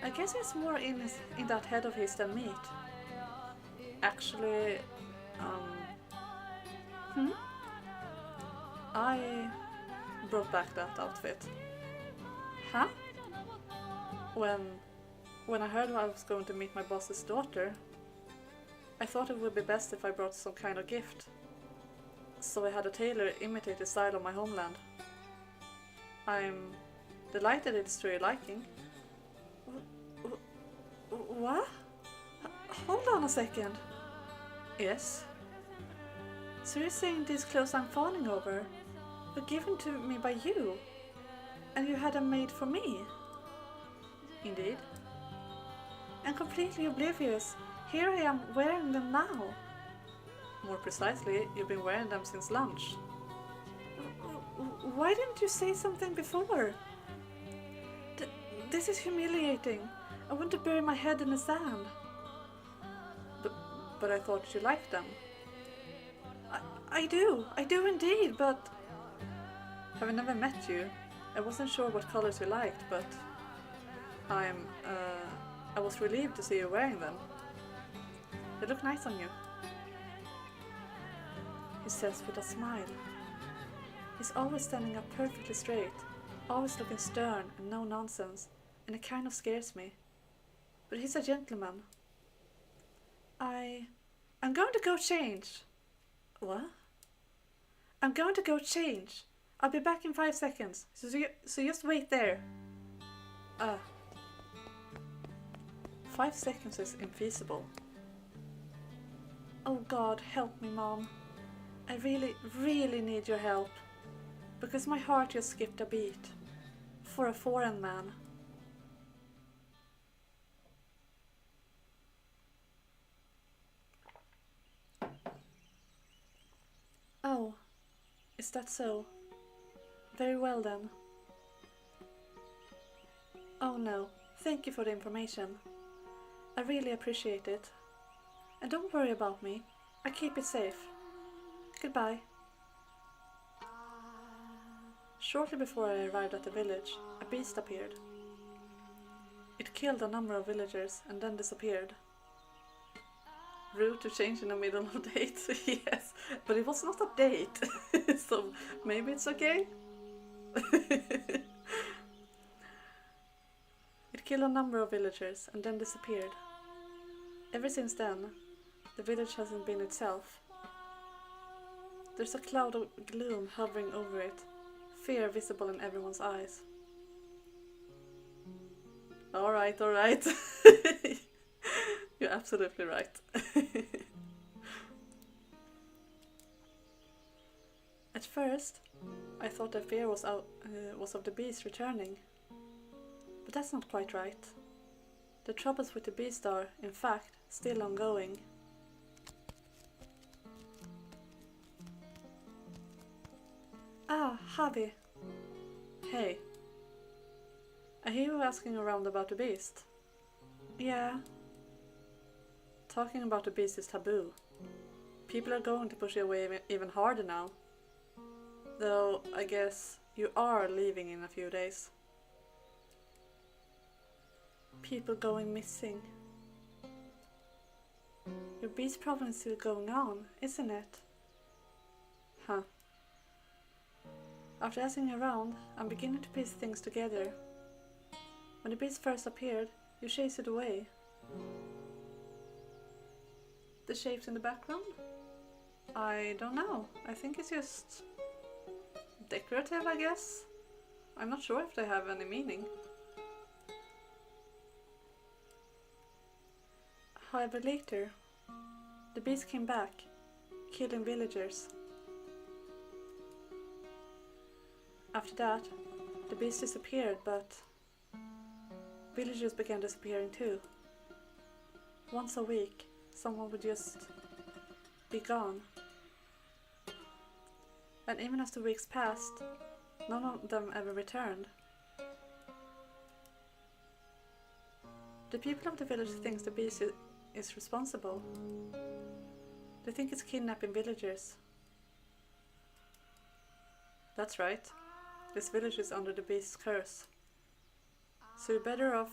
I guess there's more in that head of his than meat. Actually, I brought back that outfit. Huh? When I heard I was going to meet my boss's daughter, I thought it would be best if I brought some kind of gift. So I had a tailor imitate the style of my homeland. I'm delighted it's to your liking. What? Hold on a second. Yes? So you're saying these clothes I'm fawning over were given to me by you, and you had them made for me? Indeed. And completely oblivious, here I am wearing them now. More precisely, you've been wearing them since lunch. Why didn't you say something before? This is humiliating. I want to bury my head in the sand. But I thought you liked them. I do indeed, but having never met you, I wasn't sure what colors you liked, but I was relieved to see you wearing them. They look nice on you. He says with a smile. He's always standing up perfectly straight, always looking stern and no nonsense, and it kind of scares me. But he's a gentleman. I'm going to go change. What? I'm going to go change. I'll be back in 5 seconds, so just wait there. 5 seconds is infeasible. Oh God, help me, Mom. I really, really need your help. Because my heart just skipped a beat. For a foreign man. Oh, is that so? Very well then. Oh no, thank you for the information. I really appreciate it. And don't worry about me, I keep it safe. Goodbye. Shortly before I arrived at the village, a beast appeared. It killed a number of villagers and then disappeared. Rude to change in the middle of a date, yes, but it was not a date, so maybe it's okay? It killed a number of villagers and then disappeared. Ever since then, the village hasn't been itself. There's a cloud of gloom hovering over it, fear visible in everyone's eyes. Alright. You're absolutely right. At first, I thought the fear was of the beast returning. But that's not quite right. The troubles with the beast are, in fact, still ongoing. Ah, Javi. Hey. I hear you asking around about the beast. Yeah. Talking about the beast is taboo. People are going to push you away even harder now. Though, I guess, you are leaving in a few days. People going missing. Your beast problem is still going on, isn't it? Huh. After asking around, I'm beginning to piece things together. When the beast first appeared, you chased it away. The shapes in the background? I don't know. I think it's just decorative, I guess. I'm not sure if they have any meaning. However, later, the beast came back, killing villagers. After that, the beast disappeared, but villagers began disappearing too. Once a week, someone would just be gone. And even as the weeks passed, none of them ever returned. The people of the village think the beast is responsible. They think it's kidnapping villagers. That's right. This village is under the beast's curse. So you're better off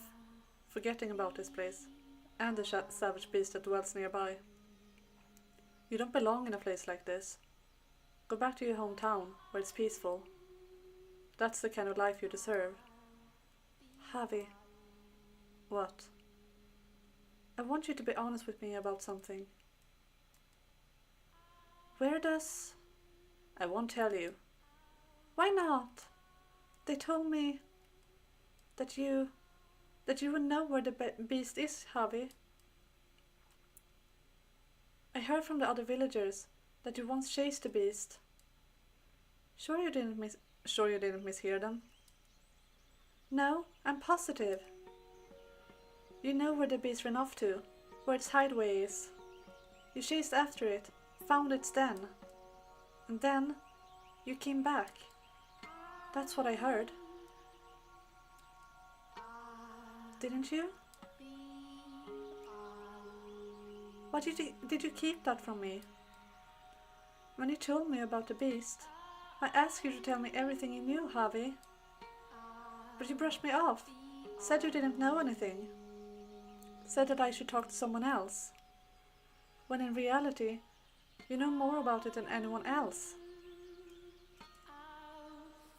forgetting about this place and the savage beast that dwells nearby. You don't belong in a place like this. Go back to your hometown, where it's peaceful. That's the kind of life you deserve. Javi. What? I want you to be honest with me about something. Where does... I won't tell you. Why not? They told me that you would know where the beast is, Javi. I heard from the other villagers that you once chased the beast. Sure you didn't mishear them? No, I'm positive. You know where the beast ran off to, where its hideaway is. You chased after it, found its den. And then, you came back. That's what I heard. Didn't you? Why did you keep that from me? When you told me about the beast, I asked you to tell me everything you knew, Javi. But you brushed me off, said you didn't know anything, said that I should talk to someone else, when in reality, you know more about it than anyone else.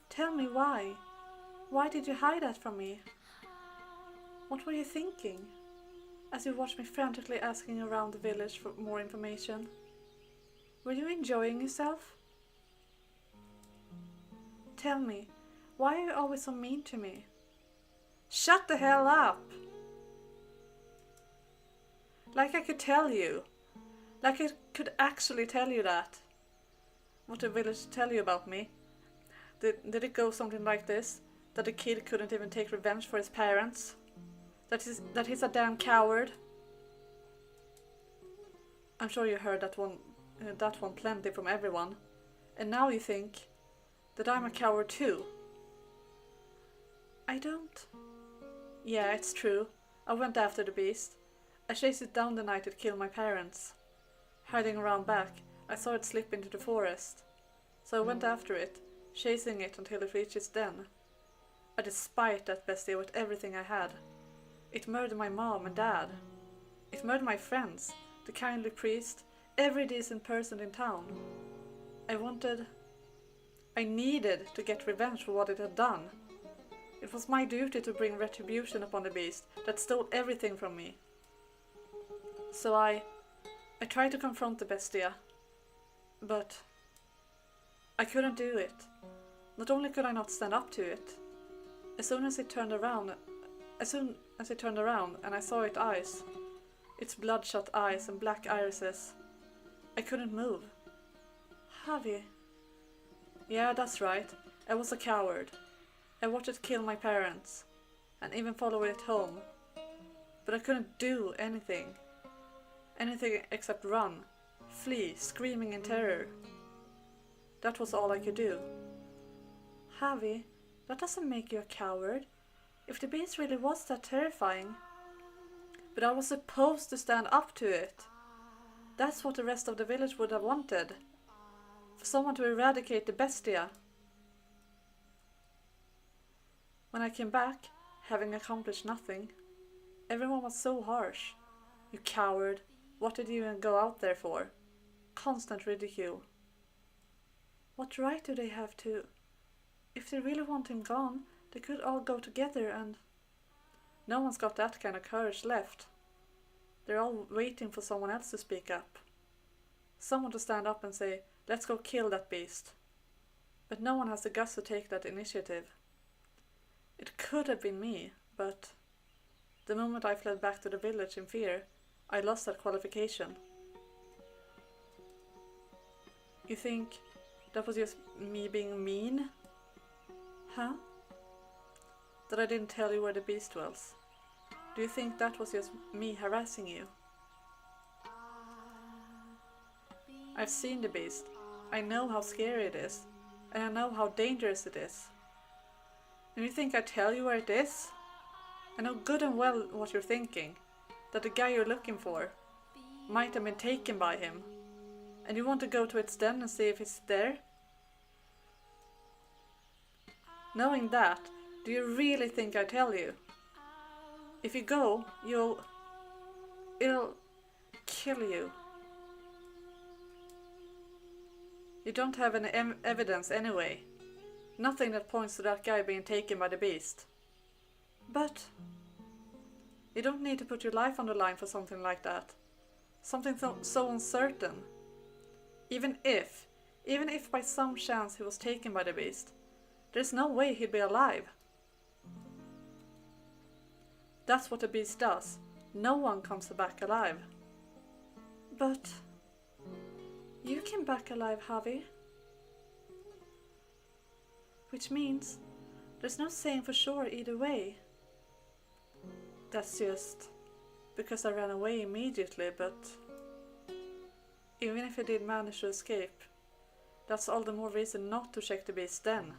Tell me why. Why did you hide that from me? What were you thinking, as you watched me frantically asking around the village for more information? Were you enjoying yourself? Tell me, why are you always so mean to me? Shut the hell up! Like I could tell you. Like I could actually tell you that. What did the village tell you about me? Did it go something like this? That the kid couldn't even take revenge for his parents? That he's a damn coward? I'm sure you heard that one plenty from everyone. And now you think that I'm a coward too. I don't. Yeah, it's true. I went after the beast. I chased it down the night it killed my parents. Hiding around back, I saw it slip into the forest. So I went after it, chasing it until it reached its den. I despite that bestia with everything I had. It murdered my mom and dad. It murdered my friends, the kindly priest, every decent person in town. I needed to get revenge for what it had done. It was my duty to bring retribution upon the beast that stole everything from me. So I tried to confront the bestia, but I couldn't do it. Not only could I not stand up to it, as soon as it turned around and I saw its eyes, its bloodshot eyes and black irises, I couldn't move. Javi. Yeah, that's right. I was a coward. I watched it kill my parents, and even follow it home. But I couldn't do anything. Anything except run, flee, screaming in terror. That was all I could do. Javi, that doesn't make you a coward. If the beast really was that terrifying. But I was supposed to stand up to it. That's what the rest of the village would have wanted. For someone to eradicate the bestia. When I came back, having accomplished nothing, everyone was so harsh. You coward, what did you even go out there for? Constant ridicule. What right do they have to? If they really want him gone, they could all go together and... No one's got that kind of courage left. They're all waiting for someone else to speak up. Someone to stand up and say, let's go kill that beast. But no one has the guts to take that initiative. It could have been me, but the moment I fled back to the village in fear, I lost that qualification. You think that was just me being mean? Huh? That I didn't tell you where the beast was? Do you think that was just me harassing you? I've seen the beast. I know how scary it is. And I know how dangerous it is. And you think I tell you where it is? I know good and well what you're thinking. That the guy you're looking for might have been taken by him. And you want to go to its den and see if it's there? Knowing that, do you really think I tell you? If you go, it'll kill you. You don't have any evidence anyway. Nothing that points to that guy being taken by the beast. But you don't need to put your life on the line for something like that. Something so uncertain. Even if by some chance he was taken by the beast, there's no way he'd be alive. That's what the beast does. No one comes back alive. But you came back alive, Javi. Which means there's no saying for sure either way. That's just because I ran away immediately, but even if I did manage to escape, that's all the more reason not to check the beast then.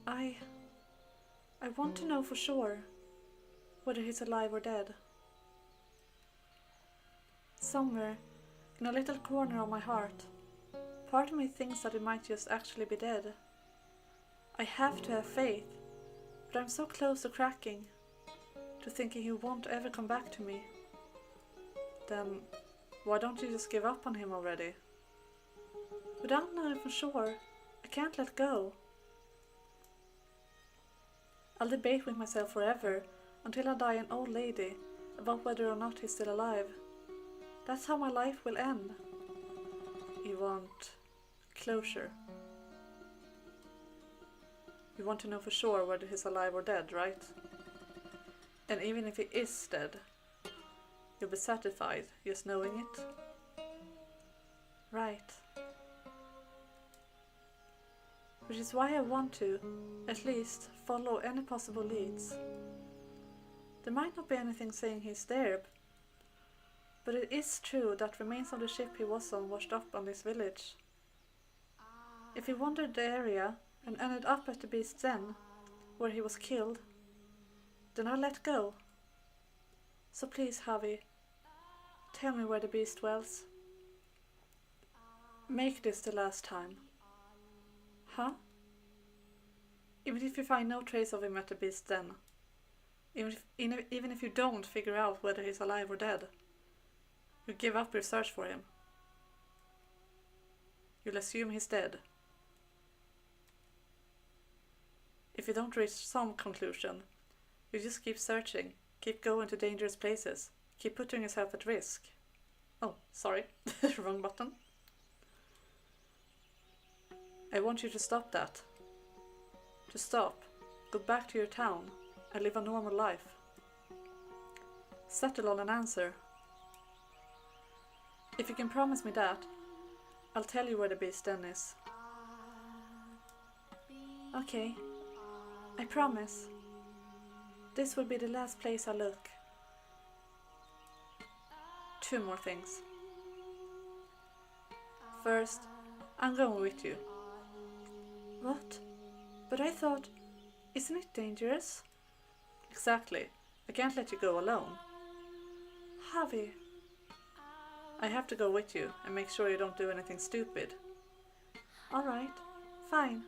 I want to know for sure whether he's alive or dead. Somewhere in a little corner of my heart, Part of me thinks that he might just actually be dead. I have to have faith, but I'm so close to cracking, to thinking he won't ever come back to me. Then, why don't you just give up on him already? Without knowing for sure, I can't let go. I'll debate with myself forever, until I die an old lady, about whether or not he's still alive. That's how my life will end. You want closure. You want to know for sure whether he's alive or dead, right? And even if he is dead, you'll be satisfied just knowing it? Right. Which is why I want to, at least, follow any possible leads. There might not be anything saying he's there, but it is true that remains of the ship he was on washed up on this village. If he wandered the area and ended up at the beast's den, where he was killed, then I'll let go. So please, Javi, tell me where the beast dwells. Make this the last time. Huh? Even if you find no trace of him at the beast's den. Even if you don't figure out whether he's alive or dead. You give up your search for him. You'll assume he's dead. If you don't reach some conclusion, you just keep searching, keep going to dangerous places, keep putting yourself at risk. Oh, sorry, wrong button. I want you to stop that. To stop, go back to your town, and live a normal life. Settle on an answer. If you can promise me that, I'll tell you where the beast's den is. Okay, I promise. This will be the last place I look. 2 more things. First, I'm going with you. What? But I thought, isn't it dangerous? Exactly. I can't let you go alone. Javi. I have to go with you and make sure you don't do anything stupid. Alright, fine.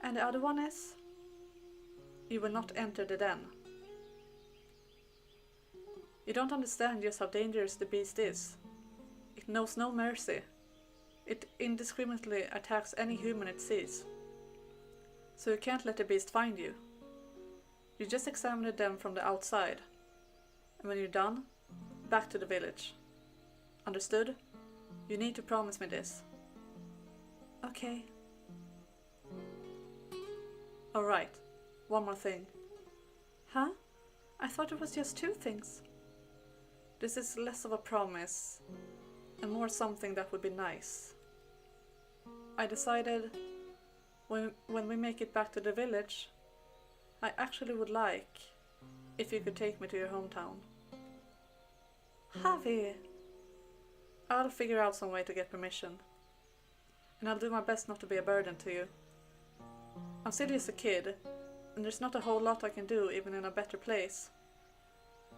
And the other one is? You will not enter the den. You don't understand just how dangerous the beast is. It knows no mercy. It indiscriminately attacks any human it sees. So you can't let the beast find you. You just examine the den from the outside. And when you're done, back to the village. Understood? You need to promise me this. Okay. Alright, one more thing. Huh? I thought it was just 2 things. This is less of a promise and more something that would be nice. I decided when we make it back to the village, I actually would like if you could take me to your hometown. Javi! I'll figure out some way to get permission. And I'll do my best not to be a burden to you. I'm still just a kid, and there's not a whole lot I can do even in a better place.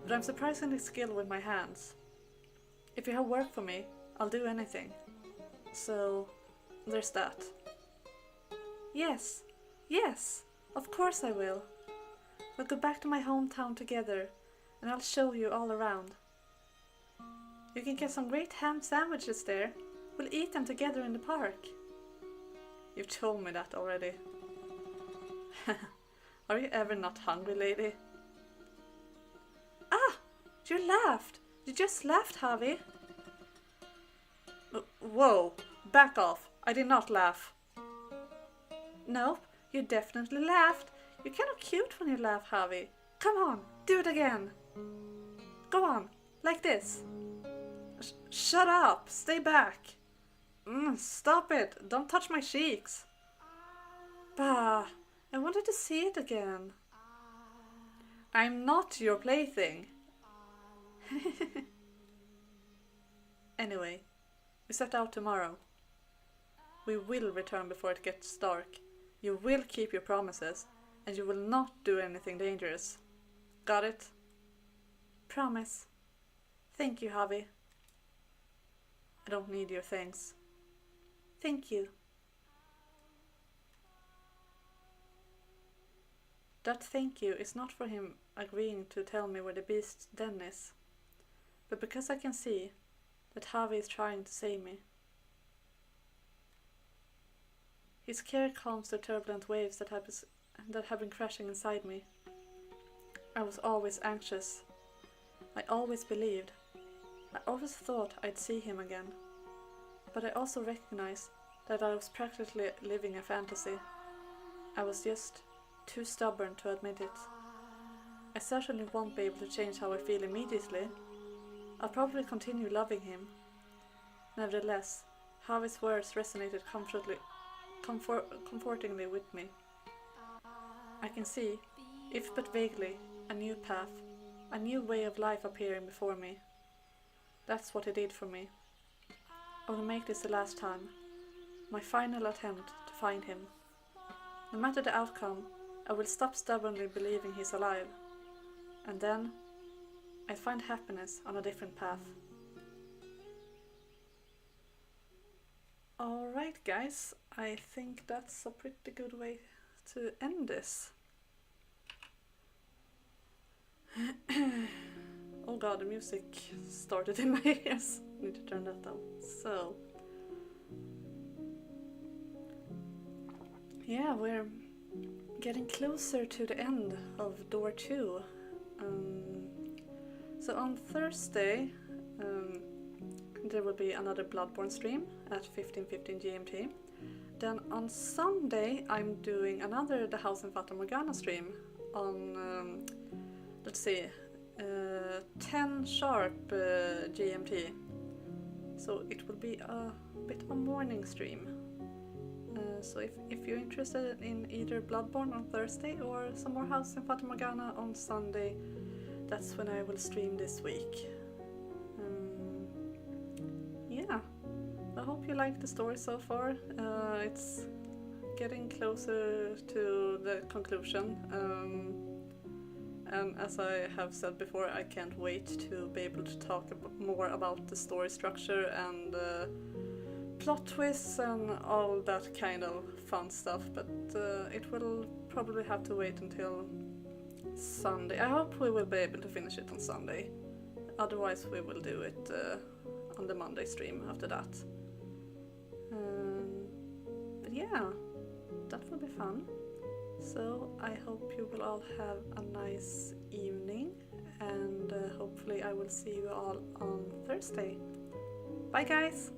But I'm surprisingly skilled with my hands. If you have work for me, I'll do anything. So, there's that. Yes, yes, of course I will. We'll go back to my hometown together, and I'll show you all around. You can get some great ham sandwiches there. We'll eat them together in the park. You've told me that already. Are you ever not hungry, lady? Ah! You laughed! You just laughed, Javi. Whoa! Back off! I did not laugh. Nope, you definitely laughed. You're kind of cute when you laugh, Javi. Come on, do it again. Go on, like this. Shut up! Stay back! Stop it! Don't touch my cheeks! Bah! I wanted to see it again. I'm not your plaything. Anyway, we set out tomorrow. We will return before it gets dark. You will keep your promises, and you will not do anything dangerous. Got it? Promise. Thank you, Javi. I don't need your thanks. Thank you. That thank you is not for him agreeing to tell me where the beast's den is, but because I can see that Harvey is trying to save me. His care calms the turbulent waves that have been crashing inside me. I was always anxious. I always believed. I always thought I'd see him again. But I also recognized that I was practically living a fantasy. I was just too stubborn to admit it. I certainly won't be able to change how I feel immediately. I'll probably continue loving him. Nevertheless, Harvey's words resonated comfortingly with me. I can see, if but vaguely, a new path, a new way of life appearing before me. That's what he did for me. I will make this the last time, my final attempt to find him. No matter the outcome, I will stop stubbornly believing he's alive. And then, I'd find happiness on a different path. Alright guys, I think that's a pretty good way to end this. Oh god, the music started in my ears. I need to turn that down. So, yeah, we're getting closer to the end of door 2. So on Thursday, there will be another Bloodborne stream at 15:15 GMT. Then on Sunday, I'm doing another The House in Fata Morgana stream on, let's see, 10 sharp GMT. So it will be a bit of a morning stream. So if you're interested in either Bloodborne on Thursday or some more House in Fata Morgana on Sunday, that's when I will stream this week. Yeah, I hope you like the story so far. It's getting closer to the conclusion. And as I have said before, I can't wait to be able to talk more about the story structure and plot twists and all that kind of fun stuff, but it will probably have to wait until Sunday. I hope we will be able to finish it on Sunday. Otherwise we will do it on the Monday stream after that. But yeah, that will be fun. So I hope you will all have a nice evening, and hopefully I will see you all on Thursday. Bye guys!